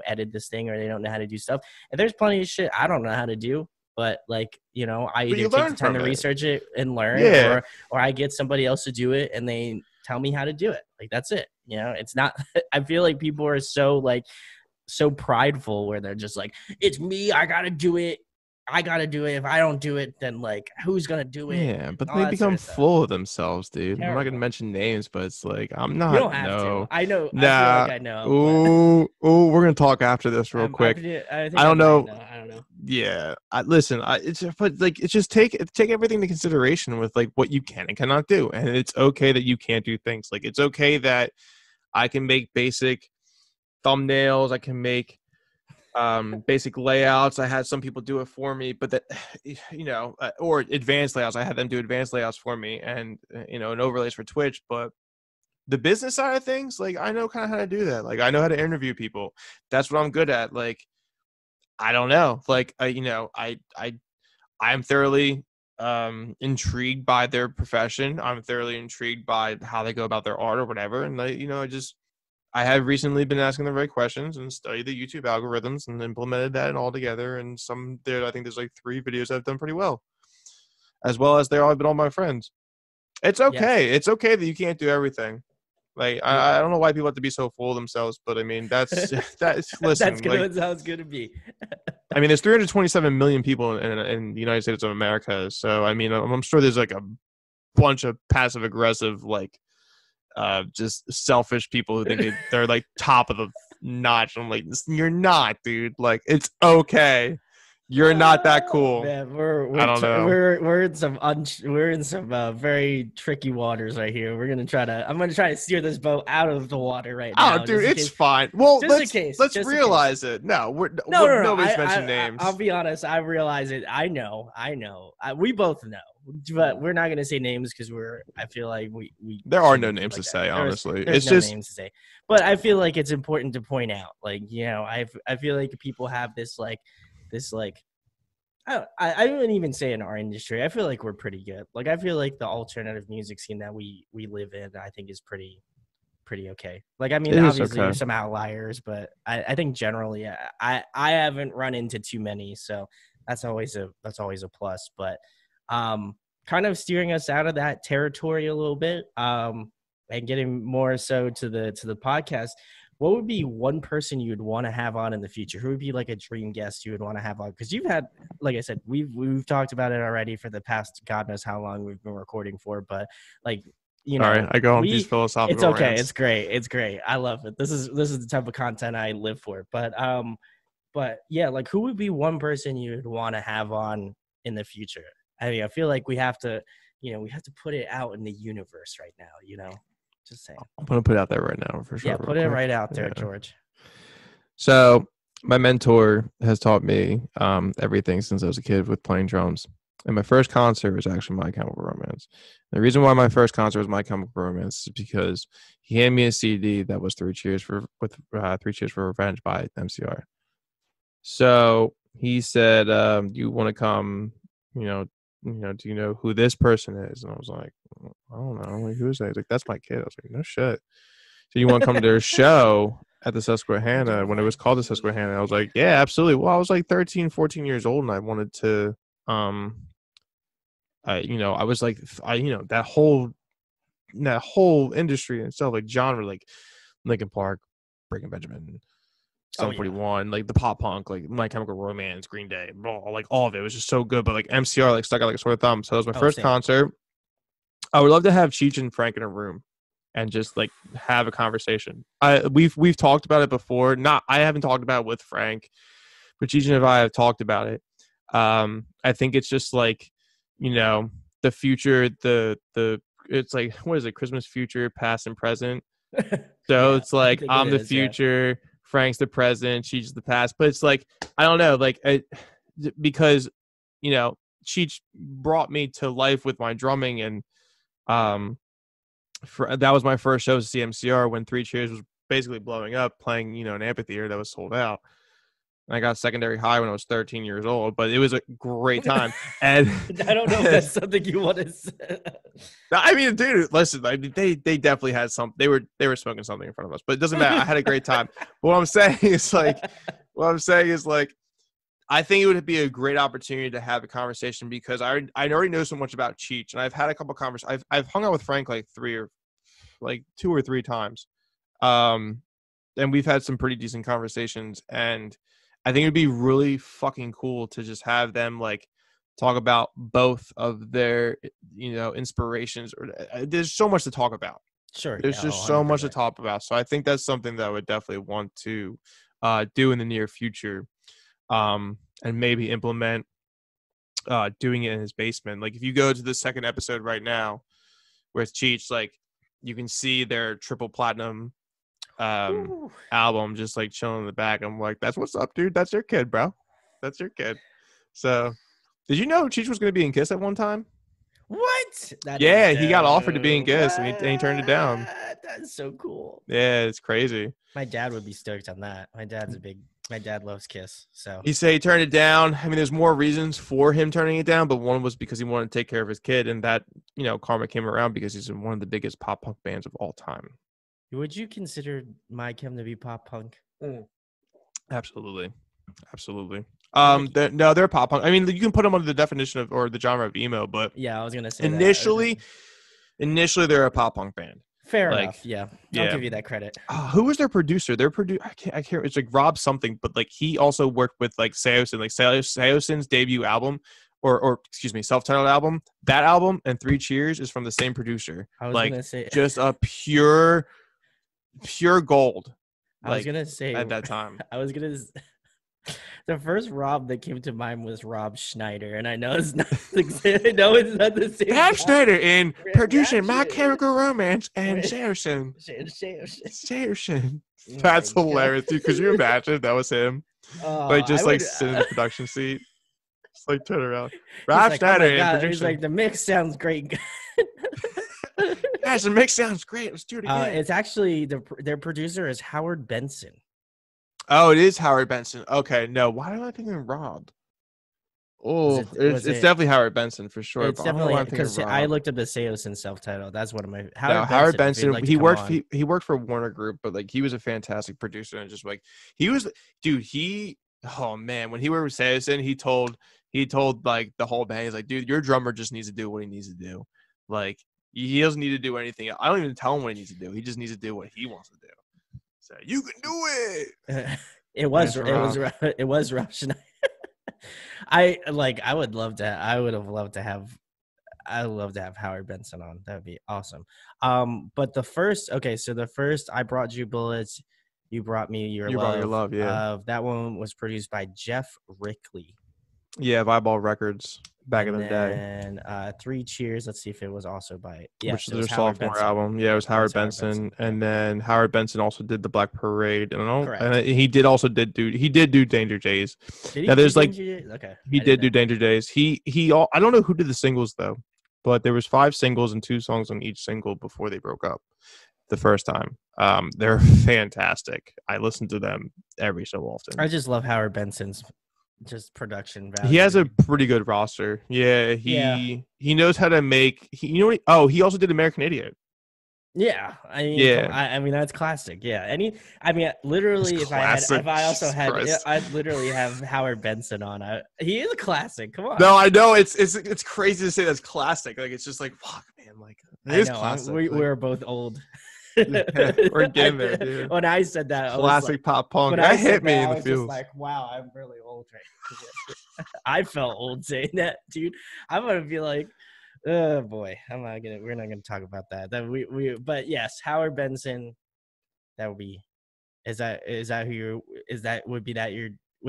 Speaker 1: edit this thing, or they don't know how to do stuff. And there's plenty of shit I don't know how to do, but like I either take the time to research it and learn, or I get somebody else to do it and they tell me how to do it. Like that's it. It's not I feel like people are so prideful where they're just like, it's me, I gotta do it. If I don't do it, then like who's gonna do it?
Speaker 2: Yeah, but they become full of themselves, dude.
Speaker 1: Terrible.
Speaker 2: I'm not gonna mention names, but it's like I'm not.
Speaker 1: You don't have to. I know.
Speaker 2: Nah.
Speaker 1: I feel like I know.
Speaker 2: Ooh, we're gonna talk after this real quick.
Speaker 1: I
Speaker 2: don't know.
Speaker 1: I don't know.
Speaker 2: Yeah, listen. It's just take everything into consideration with like what you can and cannot do, and it's okay that you can't do things. Like it's okay that I can make basic thumbnails. I can make basic layouts. I had some people do it for me, but that or advanced layouts. I had them do advanced layouts for me, and and overlays for Twitch. But the business side of things, like I know kind of how to do that. Like I know how to interview people. That's what I'm good at. Like I don't know. Like I'm thoroughly intrigued by their profession. I'm thoroughly intrigued by how they go about their art or whatever. And I have recently been asking the right questions and studied the YouTube algorithms and implemented that all together. And I think there's like 3 videos I've done pretty well as they've all been all my friends. It's okay. Yes. It's okay that you can't do everything. Like I don't know why people have to be so full of themselves, but I mean that's listen.
Speaker 1: That's how it's gonna be.
Speaker 2: I mean, there's 327 million people in the United States of America, so I mean, I'm sure there's like a bunch of passive aggressive, like just selfish people who think they're like top of the notch. I'm like, you're not, dude. Like it's okay. You're not that cool.
Speaker 1: Man, I don't know. We're in some very tricky waters right here. I'm gonna try to steer this boat out of the water right now.
Speaker 2: Oh, dude, it's fine. Well, let's realize it. No, nobody's mentioned names.
Speaker 1: I'll be honest. I realize it. I know. We both know, but we're not gonna say names because I feel like we.
Speaker 2: There are no names to say. Honestly,
Speaker 1: it's just names to say. But I feel like it's important to point out. Like I feel like people have this I wouldn't even say in our industry. I feel like we're pretty good. Like I feel like the alternative music scene that we live in, I think is pretty okay. Like I mean, obviously there's some outliers, but I think generally I haven't run into too many, so that's always a plus. But kind of steering us out of that territory a little bit, and getting more so to the podcast. What would be one person you would want to have on in the future? Who would be like a dream guest you would want to have on? Because you've had, like I said, we've talked about it already for the past God knows how long we've been recording for. But like,
Speaker 2: all right, I go on these philosophical.
Speaker 1: It's okay.
Speaker 2: Rants.
Speaker 1: It's great. I love it. This is the type of content I live for. But yeah, like who would be one person you would want to have on in the future? I mean, I feel like we have to put it out in the universe right now. Just saying.
Speaker 2: I'm gonna put it out there right now for sure.
Speaker 1: Yeah, put it right out there, George.
Speaker 2: So my mentor has taught me everything since I was a kid with playing drums. And my first concert was actually My Chemical Romance. The reason why my first concert was My Chemical Romance is because he handed me a CD that was Three Cheers for Revenge by MCR. So he said, "You want to come? Do you know who this person is?" And I was like, "I don't know. Like, who is that?" He's like, "That's my kid." I was like, "No shit." So you want to come to their show at the Susquehanna when it was called the Susquehanna? I was like, "Yeah, absolutely." Well, I was like 13, 14 years old, and I wanted to, I was like, that whole industry and stuff, like genre, like Linkin Park, Breaking Benjamin, Sum 41, like the pop punk, like My Chemical Romance, Green Day, like all of it was just so good. But like MCR, like stuck out like a sore thumb. So that was my first concert. I would love to have Cheech and Frank in a room and just like have a conversation. We've talked about it before. I haven't talked about it with Frank, but Cheech and I have talked about it. I think it's just like, the future, it's like, what is it? Christmas future, past and present. So it's like, I'm the future, yeah. Frank's the present, Cheech the past. But it's like, I don't know, like, because, Cheech brought me to life with my drumming, and that was my first show at CMCR when Three Cheers was basically blowing up, playing, an amphitheater that was sold out. And I got secondary high when I was 13 years old, but it was a great time. And
Speaker 1: I don't know if that's something you want to say.
Speaker 2: I mean, dude, listen, they definitely had some. They were smoking something in front of us, but it doesn't matter. I had a great time. But what I'm saying is like, I think it would be a great opportunity to have a conversation because I already know so much about Cheech, and I've had a couple of conversations. I've hung out with Frank like 2 or 3 times, and we've had some pretty decent conversations. And I think it'd be really fucking cool to just have them like talk about both of their, inspirations. There's so much to talk about.
Speaker 1: Sure,
Speaker 2: there's just so much to talk about. So I think that's something that I would definitely want to do in the near future. And maybe implement doing it in his basement. Like if you go to the second episode right now with Cheech, like you can see their triple platinum album just like chilling in the back. I'm like, that's what's up, dude. That's your kid, bro. That's your kid. So did you know Cheech was going to be in Kiss at one time?
Speaker 1: What?
Speaker 2: Yeah, he got offered to be in Kiss, and he turned it down.
Speaker 1: That's so cool.
Speaker 2: Yeah, it's crazy.
Speaker 1: My dad would be stoked on that. My dad loves Kiss, so
Speaker 2: he said he turned it down. I mean, there's more reasons for him turning it down, but one was because he wanted to take care of his kid, and that, karma came around because he's in one of the biggest pop punk bands of all time.
Speaker 1: Would you consider My Chem to be pop punk?
Speaker 2: Absolutely. They're pop punk. I mean, you can put them under the definition of or the genre of emo, but
Speaker 1: yeah, I was gonna say
Speaker 2: initially they're a pop punk band.
Speaker 1: Fair enough. Yeah, I'll give you that credit.
Speaker 2: Who was their producer? I can't. It's like Rob something, but like he also worked with like Seosin, like Seosin's debut album, or excuse me, self-titled album. That album and Three Cheers is from the same producer.
Speaker 1: I was gonna say
Speaker 2: just a pure gold.
Speaker 1: I was gonna say
Speaker 2: at that time.
Speaker 1: The first Rob that came to mind was Rob Schneider, and I know it's not the same.
Speaker 2: Rob Schneider in producing My Chemical Romance and Seosin. That's hilarious, dude. Could you imagine if that was him? Sitting in the production seat, just like turn around. Rob Schneider in producing.
Speaker 1: He's like, the mix sounds great.
Speaker 2: Guys, the mix sounds great. Let's do it again.
Speaker 1: It's actually their producer is Howard Benson.
Speaker 2: Oh, it is Howard Benson. Okay, no. Why am I thinking Rob? Oh, it's definitely Howard Benson for sure.
Speaker 1: It's definitely because I looked up the Seosin self-titled. That's one of my
Speaker 2: Howard Benson. He worked for Warner Group, but like he was a fantastic producer and just like he was, dude. Oh man, when he worked with Seosin, he told like the whole band, he's like, dude, your drummer just needs to do what he needs to do. Like he doesn't need to do anything. I don't even tell him what he needs to do. He just needs to do what he wants to do. So you can do it.
Speaker 1: It was Rob Schneider. I would have loved to have Howard Benson on. That would be awesome. But the first I brought you bullets. You brought me your love.
Speaker 2: Yeah.
Speaker 1: That one was produced by Jeff Rickley.
Speaker 2: Yeah, Eyeball Records. back in
Speaker 1: And
Speaker 2: the day.
Speaker 1: then Three Cheers. Let's see if it was also by
Speaker 2: Which is
Speaker 1: it
Speaker 2: their
Speaker 1: was Howard
Speaker 2: sophomore
Speaker 1: Benson.
Speaker 2: album. Yeah, it was Howard Benson.
Speaker 1: Benson.
Speaker 2: And then Howard Benson also did the Black Parade.
Speaker 1: Correct.
Speaker 2: And he did do Danger Days.
Speaker 1: Did he
Speaker 2: now there's
Speaker 1: do
Speaker 2: like
Speaker 1: Danger Days? Okay.
Speaker 2: he did do Danger Days. I don't know who did the singles though, but there was 5 singles and 2 songs on each single before they broke up the first time. They're fantastic. I listen to them every so often.
Speaker 1: I just love Howard Benson's just production value.
Speaker 2: He has a pretty good roster. Yeah, he knows how to make. He also did American Idiot.
Speaker 1: Yeah, I mean that's classic. Yeah, literally, if I'd literally have Howard Benson on. He is a classic. Come on.
Speaker 2: No, I know it's crazy to say that's classic. Like it's just like fuck, man. Like it is classic.
Speaker 1: We're both old.
Speaker 2: Yeah, we're getting there, dude.
Speaker 1: When I said that,
Speaker 2: classic pop punk. That hit me in the feels.
Speaker 1: Like, wow, I'm really old right now. I felt old saying that, dude. I'm gonna be like, oh boy, we're not gonna talk about that. But yes, Howard Benson. That would be. Would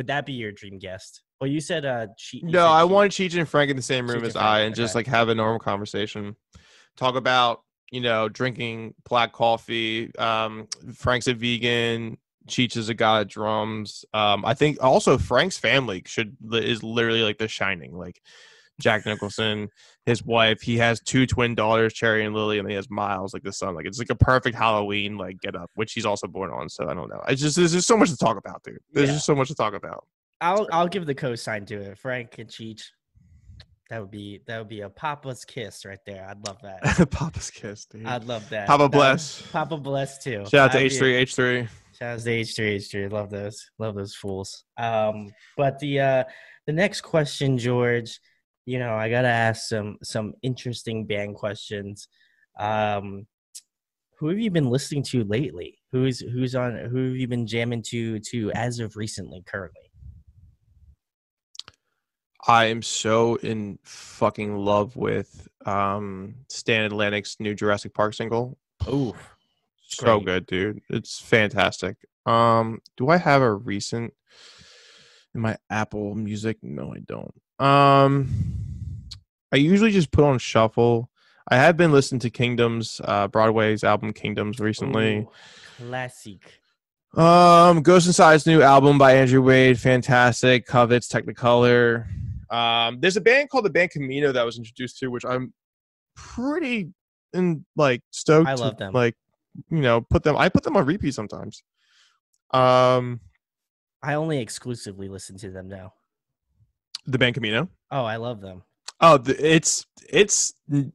Speaker 1: that be your dream guest? Well, you said
Speaker 2: I wanted Cheech and Frank in the same room as I, and just like have a normal conversation, talk about drinking black coffee. Frank's a vegan. Cheech is a guy that drums. I think also Frank's family is literally like The Shining. Like Jack Nicholson, his wife. He has 2 twin daughters, Cherry and Lily, and he has Miles, like the son. Like it's like a perfect Halloween like get up, which he's also born on. So I don't know. There's just so much to talk about, dude. There's just so much to talk about.
Speaker 1: I'll give the cosign to it. Frank and Cheech. That would be a Papa's kiss right there. I'd love that.
Speaker 2: Papa's kiss, dude.
Speaker 1: I'd love that.
Speaker 2: Papa bless.
Speaker 1: Papa bless too.
Speaker 2: Shout out to H3.
Speaker 1: Shout out to H3. Love those fools. But the next question, George, I gotta ask some interesting band questions. Who have you been listening to lately? Who have you been jamming to as of recently, currently?
Speaker 2: I am so in fucking love with Stan Atlantic's new Jurassic Park single.
Speaker 1: Oh,
Speaker 2: so good, dude. It's fantastic. Do I have a recent in my Apple Music? No, I don't. I usually just put on shuffle. I have been listening to Kingdoms, Broadway's album Kingdoms recently.
Speaker 1: Ooh, classic.
Speaker 2: Ghost Inside's new album by Andrew Wade, fantastic. Covet's Technicolor. There's a band called the band Camino that I was introduced to, which I'm pretty stoked.
Speaker 1: I love them.
Speaker 2: I put them on repeat sometimes.
Speaker 1: I only exclusively listen to them now.
Speaker 2: The band Camino.
Speaker 1: Oh, I love them.
Speaker 2: Oh, it's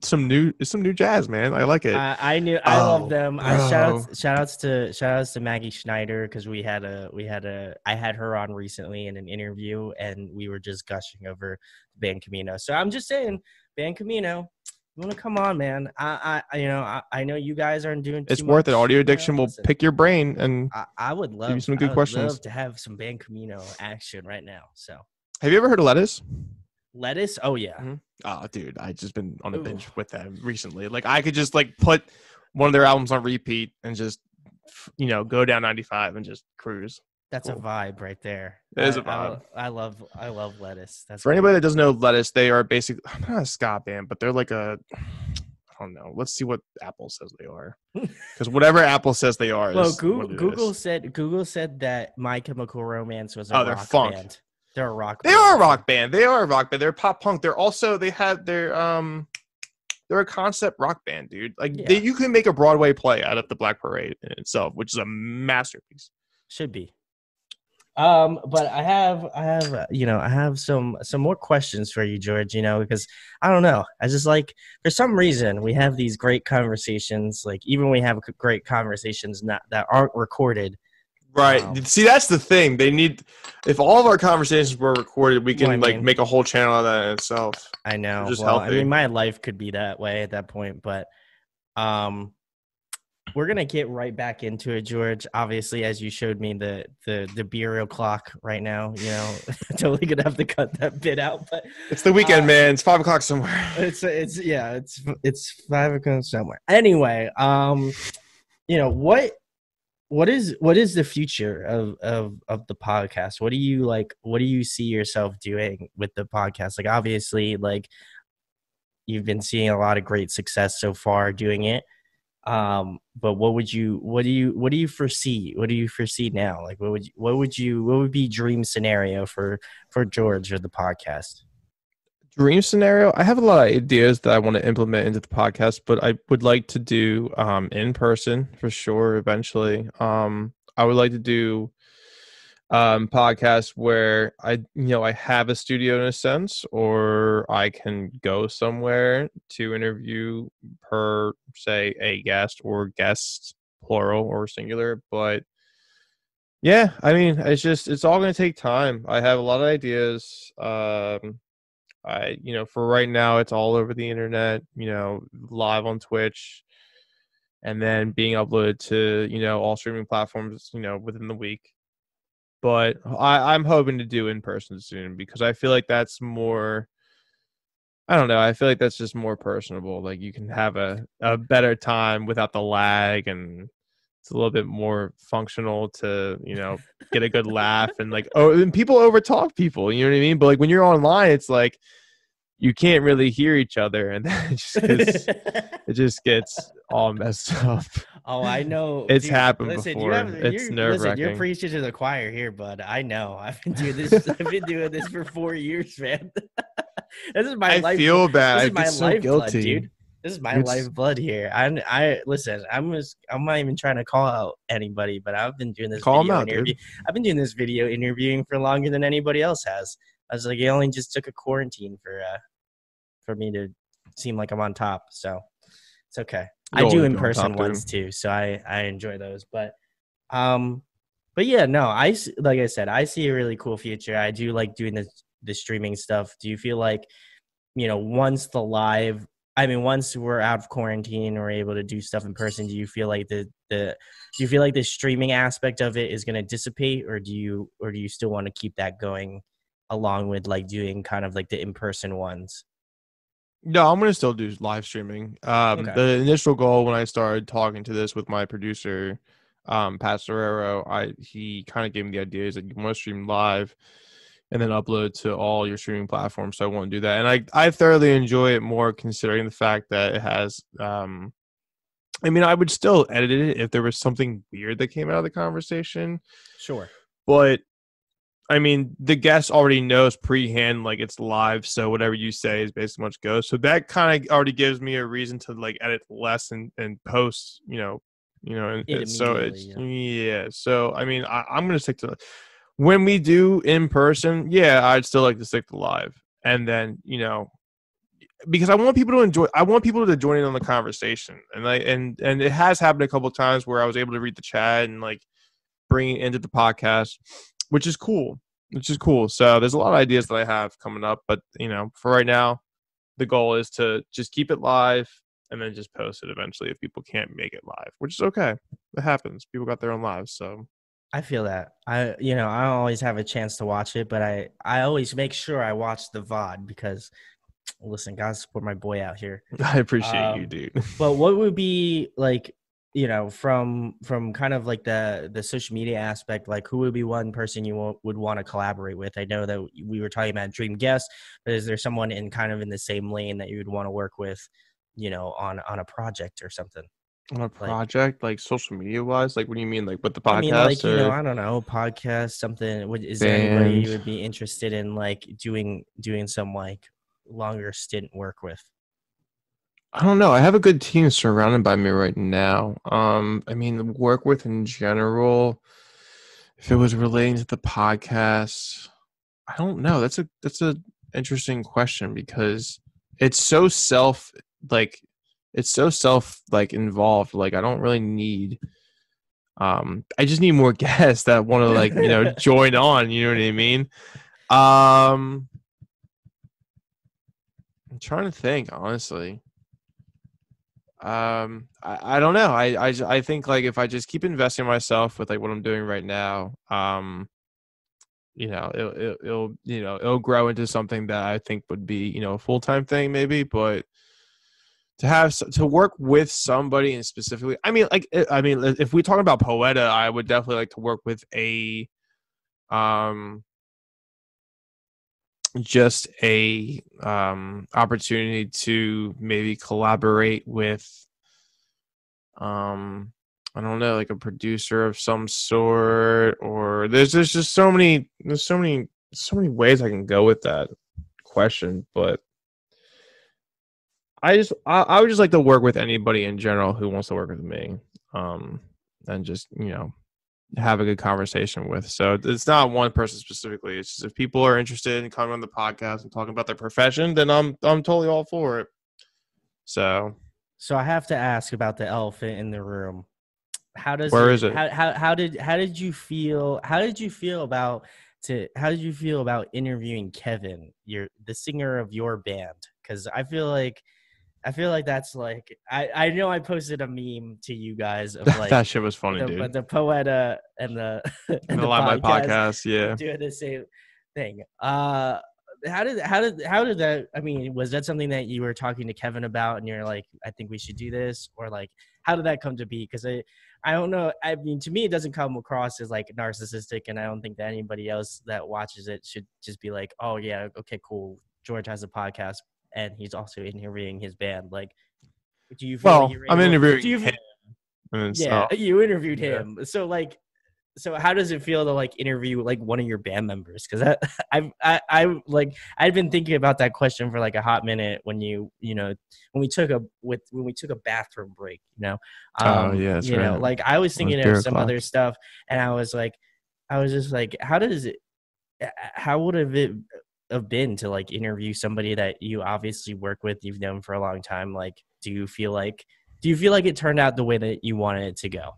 Speaker 2: some new jazz, man. I like it.
Speaker 1: I love them. Shout outs to Maggie Schneider, because I had her on recently in an interview, and we were just gushing over band Camino. So I'm just saying, band Camino, you want to come on, man? I know you guys aren't doing.
Speaker 2: It's worth it. Audio Addiction will pick your brain, and
Speaker 1: I would love
Speaker 2: give you some good questions.
Speaker 1: Love to have some band Camino action right now. So
Speaker 2: have you ever heard of Lettuce?
Speaker 1: Lettuce? Oh yeah.
Speaker 2: Mm-hmm. Oh dude, I just been on a binge with them recently. Like I could just put one of their albums on repeat and just go down 95 and just cruise.
Speaker 1: That's cool. A vibe right there.
Speaker 2: It is a vibe.
Speaker 1: I love Lettuce. That's
Speaker 2: for cool. Anybody that doesn't know Lettuce, they are basically not a ska band, but they're like I don't know. Let's see what Apple says they are, because whatever Apple says they are.
Speaker 1: Well, Google said that My Chemical Romance was a rock
Speaker 2: funk.
Speaker 1: Band. They're a rock
Speaker 2: band. They are a rock band. They're pop punk. They're a concept rock band, dude. You can make a Broadway play out of the Black Parade in itself, which is a masterpiece.
Speaker 1: Should be. But I have some more questions for you, George, because I don't know. I just for some reason we have these great conversations, even we have great conversations that aren't recorded.
Speaker 2: Right. See, that's the thing. If all of our conversations were recorded, we can make a whole channel of that in itself.
Speaker 1: I know. My life could be that way at that point, but we're gonna get right back into it, George. Obviously, as you showed me the burial clock right now, totally gonna have to cut that bit out. But
Speaker 2: it's the weekend, man. It's 5 o'clock somewhere.
Speaker 1: It's 5 o'clock somewhere. Anyway, what is the future of the podcast? What do you like? What do you see yourself doing with the podcast? Like, obviously, like you've been seeing a lot of great success so far doing it. But what do you foresee? What do you foresee now? Like, what would be dream scenario for George or the podcast?
Speaker 2: Dream scenario, I have a lot of ideas that I want to implement into the podcast, but I would like to do in person for sure eventually. I would like to do podcasts where I have a studio in a sense, or I can go somewhere to interview per say a guest or guests plural or singular. But yeah, I mean, it's all going to take time. I have a lot of ideas. For right now, it's all over the internet, live on Twitch, and then being uploaded to, all streaming platforms, within the week. But I'm hoping to do in person soon because I feel like that's more, I don't know, I feel like that's just more personable. Like you can have a better time without the lag, and it's a little bit more functional to, get a good laugh and and people overtalk people, you know what I mean? But like when you're online, it's like, you can't really hear each other, and then it just gets all messed up.
Speaker 1: Oh, I know,
Speaker 2: It's
Speaker 1: dude.
Speaker 2: happened
Speaker 1: Listen,
Speaker 2: before. It's nerve
Speaker 1: you're
Speaker 2: wracking.
Speaker 1: preaching to the choir here, bud. I know. I've been doing this. I've been doing this for 4 years, man. This is my
Speaker 2: I
Speaker 1: life.
Speaker 2: feel
Speaker 1: This is
Speaker 2: bad.
Speaker 1: my
Speaker 2: It's so
Speaker 1: lifeblood,
Speaker 2: guilty.
Speaker 1: dude. This is my
Speaker 2: It's
Speaker 1: lifeblood here. I listen. I'm not even trying to call out anybody, but I've been doing this
Speaker 2: call them
Speaker 1: video
Speaker 2: out,
Speaker 1: interview.
Speaker 2: dude.
Speaker 1: I've been doing this video interviewing for longer than anybody else has. I was like, it only just took a quarantine for me to seem like I'm on top. So it's okay. I
Speaker 2: You'll
Speaker 1: do
Speaker 2: always
Speaker 1: in
Speaker 2: be on
Speaker 1: person
Speaker 2: top, dude.
Speaker 1: ones too, so I enjoy those. Um, but yeah, no, like I said, I see a really cool future. I do like doing the streaming stuff. Do you feel like once once we're out of quarantine, we're able to do stuff in person? Do you feel like do you feel like the streaming aspect of it is going to dissipate, or do you still want to keep that going along with like doing kind of like the in person ones?
Speaker 2: No, I'm gonna still do live streaming.
Speaker 1: Okay.
Speaker 2: The initial goal when I started talking to this with my producer, Pastorero, he kind of gave me the idea is that you want to stream live and then upload to all your streaming platforms. So I want to do that, and I thoroughly enjoy it more considering the fact that it has. I mean, I would still edit it if there was something weird that came out of the conversation,
Speaker 1: Sure.
Speaker 2: but I mean, the guest already knows pre-hand like it's live, so whatever you say is basically much goes. So that kind of already gives me a reason to like edit less and post,
Speaker 1: It
Speaker 2: so
Speaker 1: immediately,
Speaker 2: it's
Speaker 1: yeah.
Speaker 2: yeah. So I mean, I'm gonna stick to when we do in person. Yeah, I'd still like to stick to live, and then because I want people to enjoy. I want people to join in on the conversation, and it has happened a couple of times where I was able to read the chat and like bring it into the podcast, which is cool. Which is cool. So there's a lot of ideas that I have coming up, but for right now, the goal is to just keep it live and then just post it eventually if people can't make it live, which is okay. It happens. People got their own lives, so
Speaker 1: I feel that. I don't always have a chance to watch it, but I always make sure I watch the VOD because listen, gotta support my boy out here.
Speaker 2: I appreciate you,
Speaker 1: Um,
Speaker 2: dude.
Speaker 1: but what would be like, from kind of like the social media aspect, like who would be one person you would want to collaborate with? I know that we were talking about dream guests, but is there someone in kind of in the same lane that you would want to work with, on a project or something?
Speaker 2: On a
Speaker 1: Like,
Speaker 2: project, like social media wise, like what do you mean, like with the
Speaker 1: I mean, like,
Speaker 2: podcast or
Speaker 1: I don't know, podcast, something. Is there anybody you
Speaker 2: band?
Speaker 1: would be interested in like doing some like longer stint work with?
Speaker 2: I don't know. I have a good team surrounded by me right now. I mean, work with in general. If it was relating to the podcast, I don't know. That's a interesting question because it's so like it's so self like involved. Like I don't really need I just need more guests that want to like, join on, you know what I mean? I'm trying to think honestly. I don't know. I think like if I just keep investing in myself with like what I'm doing right now, it'll grow into something that I think would be, a full-time thing maybe, but to work with somebody, and specifically, if we talk about Poeta, I would definitely like to work with a just a opportunity to maybe collaborate with I don't know, like a producer of some sort, or there's just so many ways I can go with that question, but I would just like to work with anybody in general who wants to work with me, and just have a good conversation with. So it's not one person specifically. It's just if people are interested in coming on the podcast and talking about their profession, then I'm totally all for it. So
Speaker 1: I have to ask about the elephant in the room. How does
Speaker 2: where
Speaker 1: it?
Speaker 2: is it?
Speaker 1: How did you feel? How did you feel about interviewing Kevin, the singer of your band? Because I feel like that's like I know I posted a meme to you guys of like
Speaker 2: That shit was funny, dude.
Speaker 1: the Poeta and the and the
Speaker 2: Lie my
Speaker 1: podcast,
Speaker 2: yeah,
Speaker 1: doing the same thing. How did that? I mean, was that something that you were talking to Kevin about, and you're like, I think we should do this, or like, how did that come to be? Because I don't know. I mean, to me, it doesn't come across as like narcissistic, and I don't think that anybody else that watches it should just be like, oh yeah, okay, cool. George has a podcast, and he's also interviewing his band. Like, do you feel like you're
Speaker 2: I'm
Speaker 1: able?
Speaker 2: interviewing him.
Speaker 1: Yeah, you interviewed him. So like, so how does it feel to like interview like one of your band members? Because I like I'd been thinking about that question for like a hot minute when when we took a bathroom break.
Speaker 2: Yeah, that's right.
Speaker 1: Like I was thinking of some other stuff, and I was just like, how would it have been to like interview somebody that you obviously work with, you've known for a long time? Like, do you feel like it turned out the way that you wanted it to go?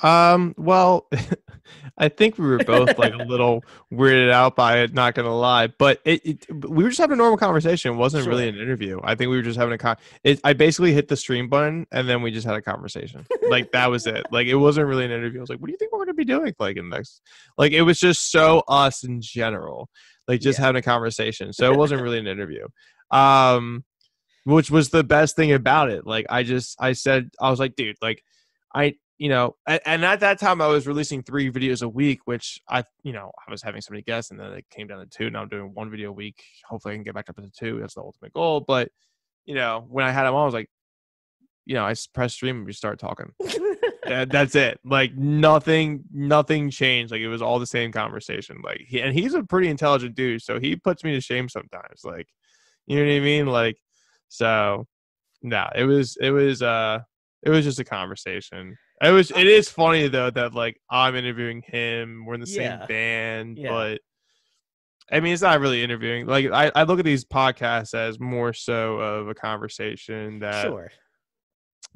Speaker 2: Well, I think we were both like a little weirded out by it, not gonna lie, but we were just having a normal conversation. It wasn't really an interview. I think we were just having I basically hit the stream button and then we just had a conversation. Like that was it. Like it wasn't really an interview. I was like, what do you think we're gonna be doing like in the next, like it was just so us in general, like just having a conversation. So it wasn't really an interview. Which was the best thing about it. Like I was like, dude, like and at that time I was releasing 3 videos a week, which I was having so many guests, and then it came down to 2. Now I'm doing 1 video a week. Hopefully I can get back up to 2. That's the ultimate goal. But, when I had them on, I was like, I press stream and we start talking. That's it. Like nothing changed. Like it was all the same conversation. Like he's a pretty intelligent dude. So he puts me to shame sometimes. Like, you know what I mean? Like, so no, it was just a conversation. It is funny though that like I'm interviewing him. We're in the same band, but I mean it's not really interviewing. Like I look at these podcasts as more so of a conversation that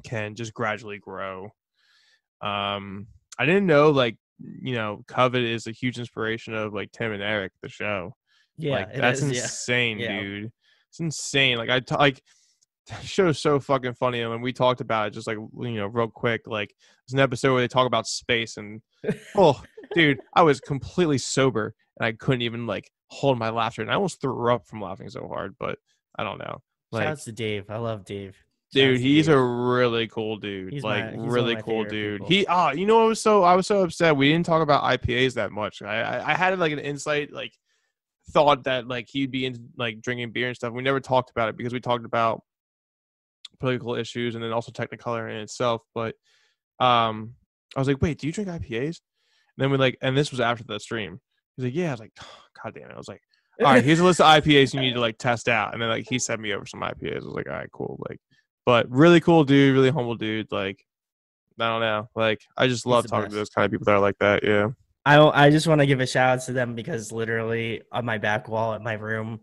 Speaker 2: can just gradually grow. I didn't know like Covet is a huge inspiration of like Tim and Eric, the show.
Speaker 1: Yeah,
Speaker 2: like that's insane, dude. It's insane. Like show's so fucking funny, and when we talked about it just like real quick, like there's an episode where they talk about space, and oh dude, I was completely sober and I couldn't even like hold my laughter, and I almost threw up from laughing so hard. But I don't know, like
Speaker 1: shouts to Dave. I love Dave.
Speaker 2: Dude, he's a really cool dude. He's really cool dude. People. I was so upset we didn't talk about IPAs that much. I had like an insight, like thought that like he'd be into like drinking beer and stuff. We never talked about it because we talked about political issues and then also Technicolor in itself. But I was like, wait, do you drink IPAs? And then and this was after the stream. He's like, yeah. I was like, oh, God damn it. I was like, all right, here's a list of IPAs you need to like test out. And then like he sent me over some IPAs. I was like, all right, cool. Like, but really cool dude, really humble dude. Like, I don't know. Like, I just love talking to those kind of people that are like that. Yeah.
Speaker 1: I just want to give a shout out to them because literally on my back wall at my room,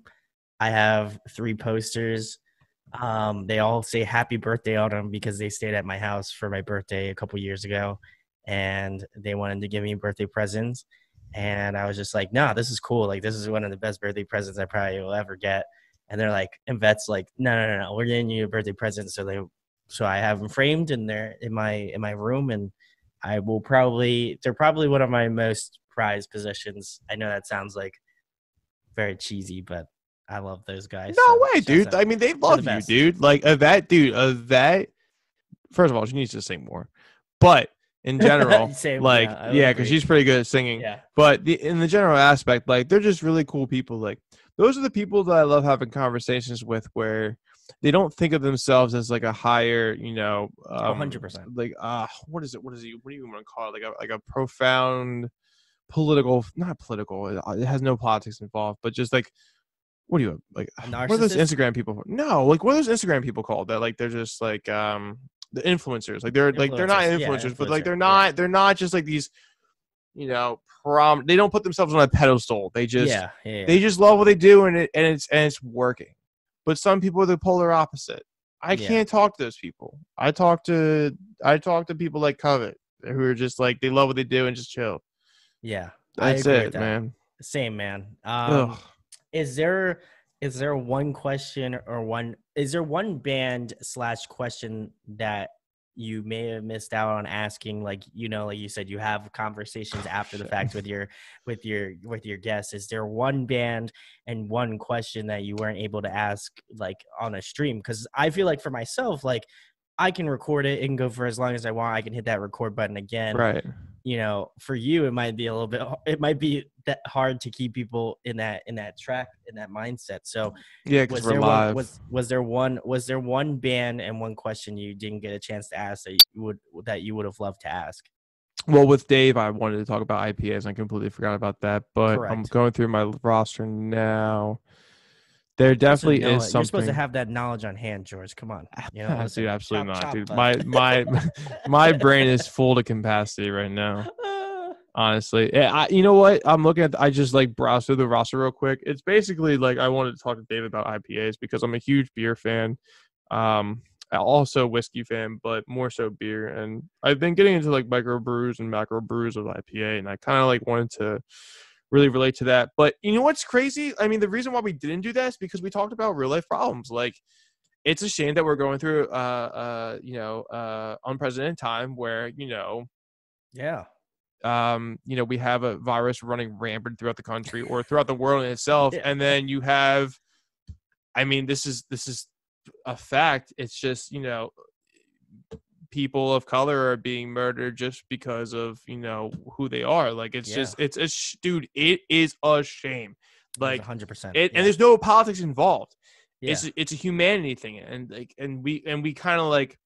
Speaker 1: I have 3 posters. They all say happy birthday on them because they stayed at my house for my birthday a couple years ago, and they wanted to give me birthday presents. And I was just like, nah, this is cool. Like, this is one of the best birthday presents I probably will ever get. And they're like, and Vet's like, no, we're getting you a birthday present. So I have them framed and they're in my room, and they're probably one of my most prized possessions. I know that sounds like very cheesy, but I love those guys.
Speaker 2: No
Speaker 1: So
Speaker 2: way,
Speaker 1: shouts
Speaker 2: dude.
Speaker 1: out.
Speaker 2: I mean, they
Speaker 1: They're the
Speaker 2: love you,
Speaker 1: best.
Speaker 2: dude. Like Yvette. First of all, she needs to sing more. But in general,
Speaker 1: Same. Yeah,
Speaker 2: like,
Speaker 1: I would
Speaker 2: yeah, because
Speaker 1: agree.
Speaker 2: she's pretty good at singing.
Speaker 1: Yeah.
Speaker 2: But in the general aspect, like, they're just really cool people. Like, those are the people that I love having conversations with, where they don't think of themselves as like a higher,
Speaker 1: 100%.
Speaker 2: like, what is it? What do you want to call it? Like a profound political, not political. It has no politics involved, but just like, what do you like?
Speaker 1: A
Speaker 2: What are those
Speaker 1: narcissist?
Speaker 2: Instagram people? No, like, what are those Instagram people called that, like, they're just like the influencers. Like, they're not
Speaker 1: Influencers. Yeah,
Speaker 2: influencers, but like,
Speaker 1: influencer. Yeah.
Speaker 2: they're not just like these, they don't put themselves on a pedestal.
Speaker 1: Yeah. Yeah.
Speaker 2: They
Speaker 1: Yeah.
Speaker 2: just love what they do, and it's working. But some people are the polar opposite. I
Speaker 1: Yeah.
Speaker 2: can't talk to those people. I talk to people like Covet, who are just like, they love what they do and just chill.
Speaker 1: Yeah. I
Speaker 2: That's
Speaker 1: agree with
Speaker 2: it,
Speaker 1: that.
Speaker 2: man.
Speaker 1: Same, man.
Speaker 2: Ugh.
Speaker 1: Is there one question or is there one band / question that you may have missed out on asking? Like, like you said, you have conversations after the fact with your guests. Is there one band and one question that you weren't able to ask, like, on a stream? Because I feel like for myself, like, I can record it. It can go for as long as I want. I can hit that record button again.
Speaker 2: Right.
Speaker 1: For you, it might be a little bit. It might be that hard to keep people in that track, in that mindset. So,
Speaker 2: Yeah, because we're live.
Speaker 1: Was there one band and one question you didn't get a chance to ask that you would have loved to ask?
Speaker 2: Well, with Dave, I wanted to talk about IPAs. I completely forgot about that, but
Speaker 1: Correct.
Speaker 2: I'm going through my roster now. There definitely is something.
Speaker 1: You're supposed to have that knowledge on hand, George. Come on.
Speaker 2: Dude, absolutely not, dude. My brain is full to capacity right now. Honestly, yeah. You know what? I'm looking at. I just like browse through the roster real quick. It's basically like, I wanted to talk to Dave about IPAs because I'm a huge beer fan. Also whiskey fan, but more so beer. And I've been getting into like micro brews and macro brews of IPA, and I kind of like wanted to really relate to that. But you know what's crazy? I mean, the reason why we didn't do that is because we talked about real life problems. Like, it's a shame that we're going through unprecedented time where,
Speaker 1: yeah,
Speaker 2: we have a virus running rampant throughout the country or throughout the world in itself.
Speaker 1: Yeah.
Speaker 2: And then you have, I mean, this is a fact. It's just, people of color are being murdered just because of, who they are. Like, it's just, dude, it is a shame. Like,
Speaker 1: 100%.
Speaker 2: And there's no politics involved.
Speaker 1: Yeah.
Speaker 2: It's a humanity thing. And we kind of like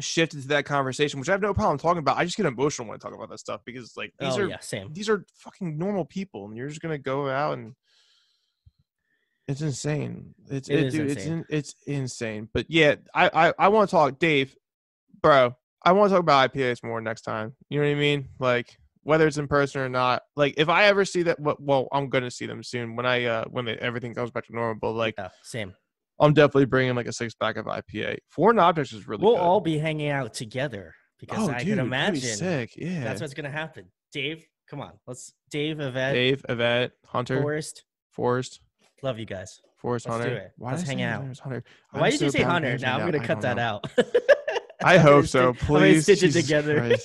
Speaker 2: shifted to that conversation, which I have no problem talking about. I just get emotional when I talk about that stuff because, like, these are fucking normal people, and you're just gonna go out and it's insane. It's insane. But yeah, I want to talk, Dave, bro. I want to talk about IPAs more next time. You know what I mean? Like, whether it's in person or not. Like, if I ever see that, well, I'm gonna see them soon when everything goes back to normal. But like,
Speaker 1: same.
Speaker 2: I'm definitely bringing like a 6-pack of IPA. Foreign Objects is really good.
Speaker 1: We'll all be hanging out together because I can imagine
Speaker 2: sick. Yeah,
Speaker 1: that's what's gonna happen. Dave, come on, Dave, Yvette,
Speaker 2: Hunter, Forrest.
Speaker 1: Love you guys.
Speaker 2: Forrest,
Speaker 1: Let's
Speaker 2: Hunter.
Speaker 1: do it.
Speaker 2: Let's
Speaker 1: hang out.
Speaker 2: Hunter.
Speaker 1: Why did you say Hunter? Now I'm gonna cut that out.
Speaker 2: I hope so. Please,
Speaker 1: stitch it together.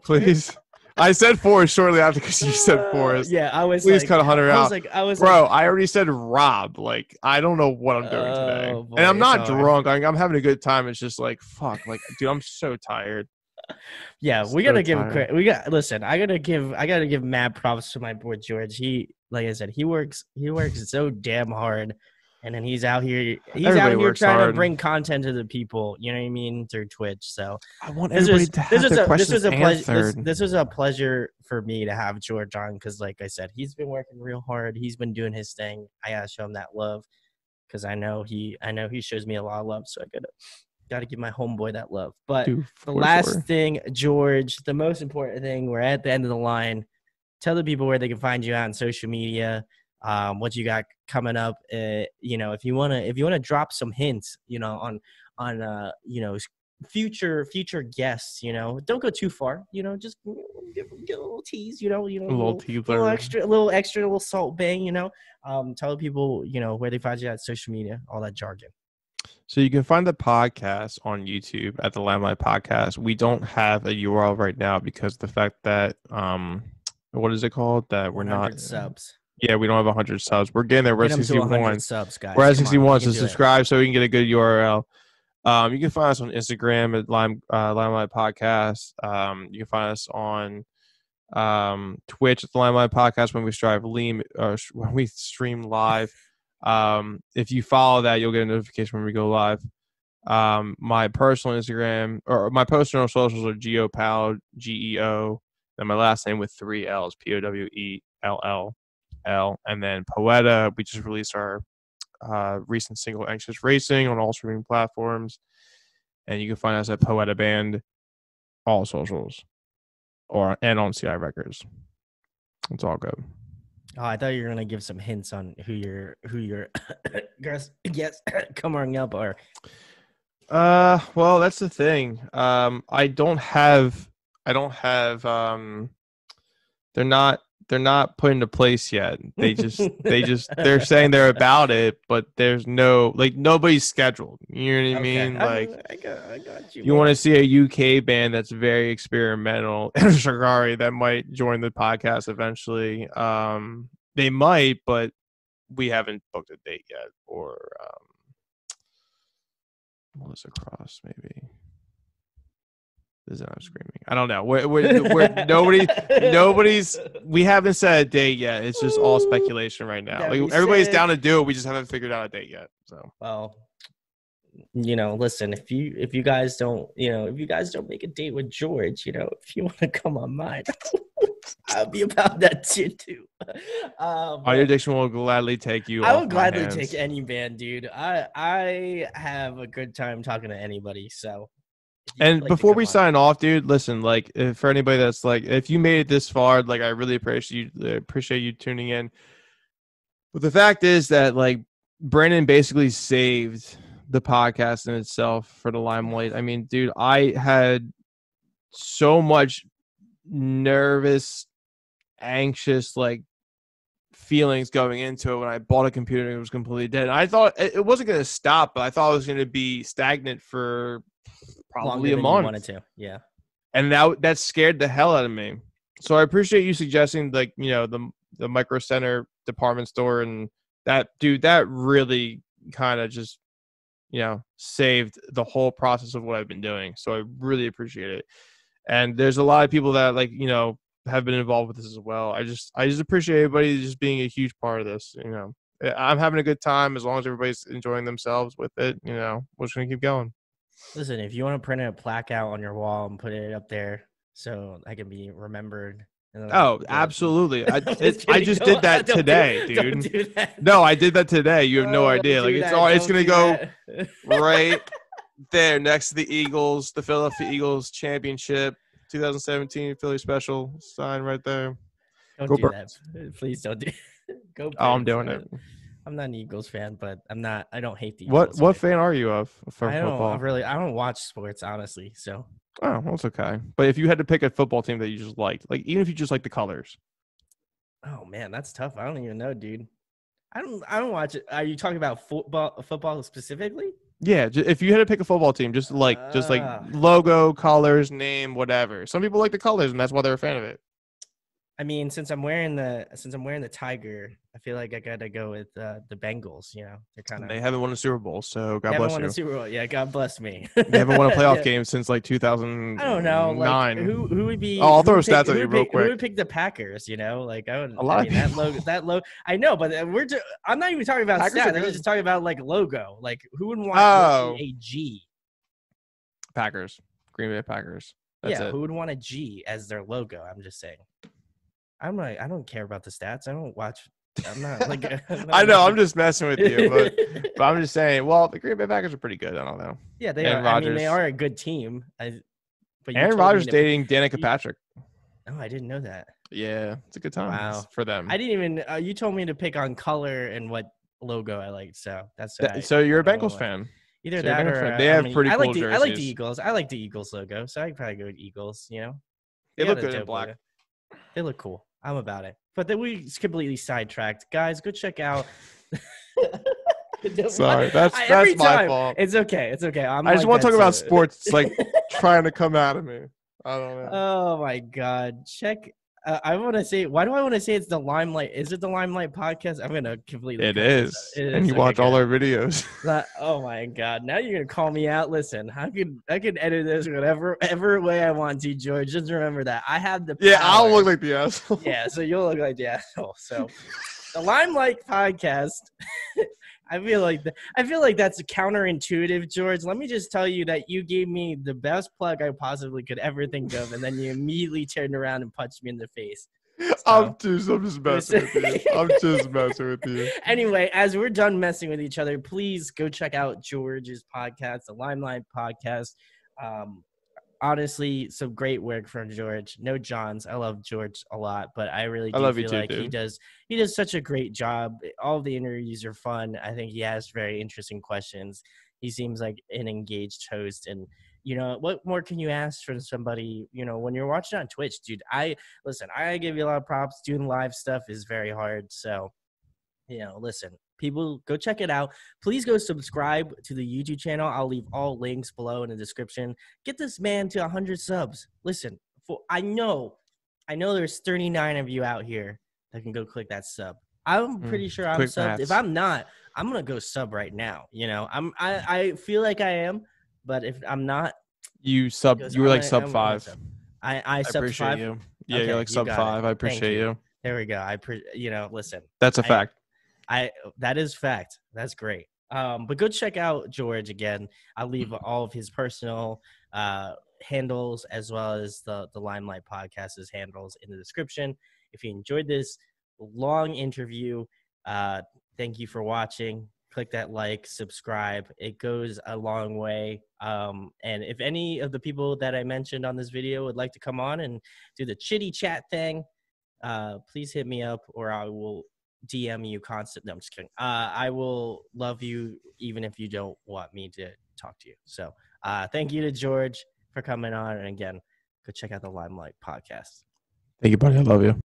Speaker 2: Please. I said Forrest shortly after because you said Forrest.
Speaker 1: Yeah, I was.
Speaker 2: Please cut Hunter out.
Speaker 1: Bro,
Speaker 2: I already said Rob. Like, I don't know what I'm doing today, and I'm not drunk. Right. I'm having a good time. It's just like, fuck. Like, dude, I'm so tired.
Speaker 1: Yeah, we gotta give credit. Listen. I gotta give mad props to my boy George. He, like I said, he works so damn hard. And then he's out here trying to bring content to the people, you know what I mean, through Twitch. So
Speaker 2: I want everybody to have their questions answered.
Speaker 1: This was a pleasure for me to have George on because, like I said, he's been working real hard. He's been doing his thing. I gotta show him that love because I know he shows me a lot of love. So I gotta give my homeboy that love. But the last thing, George, the most important thing, we're at the end of the line. Tell the people where they can find you out on social media. What you got coming up, if you want to drop some hints, on future guests, don't go too far, just get a little tease, a little extra, little salt bang, tell people, where they find you at social media, all that jargon.
Speaker 2: So you can find the podcast on YouTube at the Limelight Podcast. We don't have a URL right now because the fact that, what is it called? That we're not
Speaker 1: subs.
Speaker 2: Yeah, we don't have 100 subs. We're getting there. We're
Speaker 1: Get
Speaker 2: at
Speaker 1: them to
Speaker 2: 61.
Speaker 1: 100 subs,
Speaker 2: We're
Speaker 1: guys.
Speaker 2: at
Speaker 1: Come on, we
Speaker 2: 61,
Speaker 1: can
Speaker 2: so
Speaker 1: do it.
Speaker 2: subscribe so we can get a good URL. You can find us on Instagram at Limelight Podcast. You can find us on Twitch at the Limelight Podcast when we stream live. If you follow that, you'll get a notification when we go live. My personal Instagram or my personal socials are GeoPal, GEO, and my last name with 3 L's, POWELLL. And then Poeta, we just released our recent single Anxious Racing on all streaming platforms. And you can find us at Poeta Band, all socials, and on CI Records. It's all good.
Speaker 1: Oh, I thought you were gonna give some hints on who your yes coming up are.
Speaker 2: Well, that's the thing. I don't have they're not put into place yet. They're saying they're about it, but there's nobody's scheduled. You know what I mean? Like
Speaker 1: I got you.
Speaker 2: You want to see a UK band that's very experimental, Shagari, that might join the podcast eventually. They might, but we haven't booked a date yet. Or Melissa Cross, maybe. This is I'm screaming. I don't know. We haven't set a date yet. It's just all speculation right now. Like, everybody's down to do it. We just haven't figured out a date yet. So,
Speaker 1: well, listen, if you guys don't make a date with George, if you want to come on mine, I'll be about that shit too.
Speaker 2: Audio Addiction will gladly take you.
Speaker 1: I would gladly take any band, dude. I have a good time talking to anybody. So,
Speaker 2: and before we sign off, dude, listen, like, for anybody that's like, if you made it this far, like, I really appreciate you tuning in. But the fact is that, like, Brandon basically saved the podcast in itself for the Limelight. I mean, dude, I had so much nervous, anxious, like, feelings going into it when I bought a computer and it was completely dead. And I thought it wasn't going to stop, but I thought it was going to be stagnant for probably a month.
Speaker 1: Wanted to, yeah.
Speaker 2: And that scared the hell out of me. So I appreciate you suggesting, like, the Micro Center department store, and that, dude, that really kind of just saved the whole process of what I've been doing. So I really appreciate it. And there's a lot of people that, like, have been involved with this as well. I just appreciate everybody just being a huge part of this. I'm having a good time as long as everybody's enjoying themselves with it. We're just gonna keep going.
Speaker 1: Listen, if you want to print a plaque out on your wall and put it up there so I can be remembered.
Speaker 2: Oh, absolutely. I just did that today, dude. Don't do that. No, I did that today. You have no idea. Like, it's going to go right there next to the Eagles, the Philadelphia Eagles championship, 2017 Philly special sign right there.
Speaker 1: Don't do that. Please don't do it. Go.
Speaker 2: Oh, I'm doing it.
Speaker 1: I'm not an Eagles fan, but I'm not. I don't hate the Eagles.
Speaker 2: What fan are you of for football?
Speaker 1: I don't watch sports, honestly. So.
Speaker 2: Oh, well, it's okay. But if you had to pick a football team that you just liked, like, even if you just like the colors.
Speaker 1: Oh man, that's tough. I don't even know, dude. I don't watch it. Are you talking about football specifically?
Speaker 2: Yeah, if you had to pick a football team, just like logo, colors, name, whatever. Some people like the colors, and that's why they're a fan of it.
Speaker 1: I mean, since I'm wearing the tiger, I feel like I gotta go with the Bengals.
Speaker 2: They haven't won a Super Bowl, so God bless you.
Speaker 1: Haven't won a Super Bowl. Yeah, God bless me.
Speaker 2: They haven't won a playoff game since like 2009.
Speaker 1: I don't know. Like, who would be?
Speaker 2: Oh, I'll throw stats at you real quick.
Speaker 1: Who would pick the Packers? Like, I would.
Speaker 2: A lot of
Speaker 1: that logo. I know, but I'm not even talking about
Speaker 2: Packers
Speaker 1: stats. I'm just talking about, like, logo. Like, who would want a G?
Speaker 2: Packers, Green Bay Packers. That's it.
Speaker 1: Who would want a G as their logo? I'm just saying. I don't care about the stats. I don't watch. I'm not like.
Speaker 2: I know. I'm just messing with you, but I'm just saying. Well, the Green Bay Packers are pretty good. I don't know.
Speaker 1: Yeah, they are. I mean, they are a good team.
Speaker 2: But Aaron Rodgers dating Danica Patrick.
Speaker 1: Oh, I didn't know that.
Speaker 2: Yeah, it's a good time for them.
Speaker 1: I didn't even. You told me to pick on color and what logo I liked. So that's.
Speaker 2: So you're a Bengals fan.
Speaker 1: Either that or
Speaker 2: they have pretty cool jerseys.
Speaker 1: I like the Eagles. I like the Eagles logo, so I'd probably go with Eagles.
Speaker 2: They look good in black.
Speaker 1: Logo. They look cool. I'm about it. But then we completely sidetracked. Guys, go check out.
Speaker 2: Sorry, that's my fault.
Speaker 1: It's okay.
Speaker 2: I just want to talk about sports. It's like trying to come out of me. I don't know.
Speaker 1: Oh my God. Check I want to say, why do I want to say it's the Limelight? Is it the Limelight podcast? I'm gonna completely
Speaker 2: It
Speaker 1: cut this out.
Speaker 2: is.
Speaker 1: It
Speaker 2: And
Speaker 1: is.
Speaker 2: you
Speaker 1: Okay,
Speaker 2: watch all
Speaker 1: good.
Speaker 2: our videos.
Speaker 1: Oh my god! Now you're gonna call me out. Listen, I could edit this whatever way I want to, George. Just remember that I have the power.
Speaker 2: Yeah, I'll look like the asshole.
Speaker 1: Yeah, so you'll look like the asshole. So the Limelight podcast. I feel like that's counterintuitive, George. Let me just tell you that you gave me the best plug I possibly could ever think of, and then you immediately turned around and punched me in the face. So,
Speaker 2: I'm just messing with you. I'm just messing with you.
Speaker 1: Anyway, as we're done messing with each other, please go check out George's podcast, the Limelight podcast. Honestly, some great work from George. No Johns. I love George a lot, but I really do feel like he does such a great job. All the interviews are fun. I think he has very interesting questions. He seems like an engaged host, and what more can you ask from somebody, when you're watching on Twitch, dude? I give you a lot of props. Doing live stuff is very hard. So, listen, people, go check it out. Please go subscribe to the YouTube channel. I'll leave all links below in the description. Get this man to 100 subs. Listen, I know there's 39 of you out here that can go click that sub. I'm pretty sure I'm subbed. Maths. If I'm not, I'm gonna go sub right now. I feel like I am, but if I'm not,
Speaker 2: you were like sub 5.
Speaker 1: I appreciate 5?
Speaker 2: You. Yeah, okay, you're like sub 5. I appreciate you.
Speaker 1: There we go. Listen.
Speaker 2: That's a fact.
Speaker 1: That is fact. That's great. But go check out George again. I'll leave all of his personal handles as well as the Limelight Podcast's handles in the description. If you enjoyed this long interview, thank you for watching. Click that like, subscribe. It goes a long way. And if any of the people that I mentioned on this video would like to come on and do the chitty chat thing, please hit me up, or I will DM you constant. No, I'm just kidding. I will love you even if you don't want me to talk to you. So thank you to George for coming on. And again, go check out the Limelight podcast.
Speaker 2: Thank you, buddy. I love you.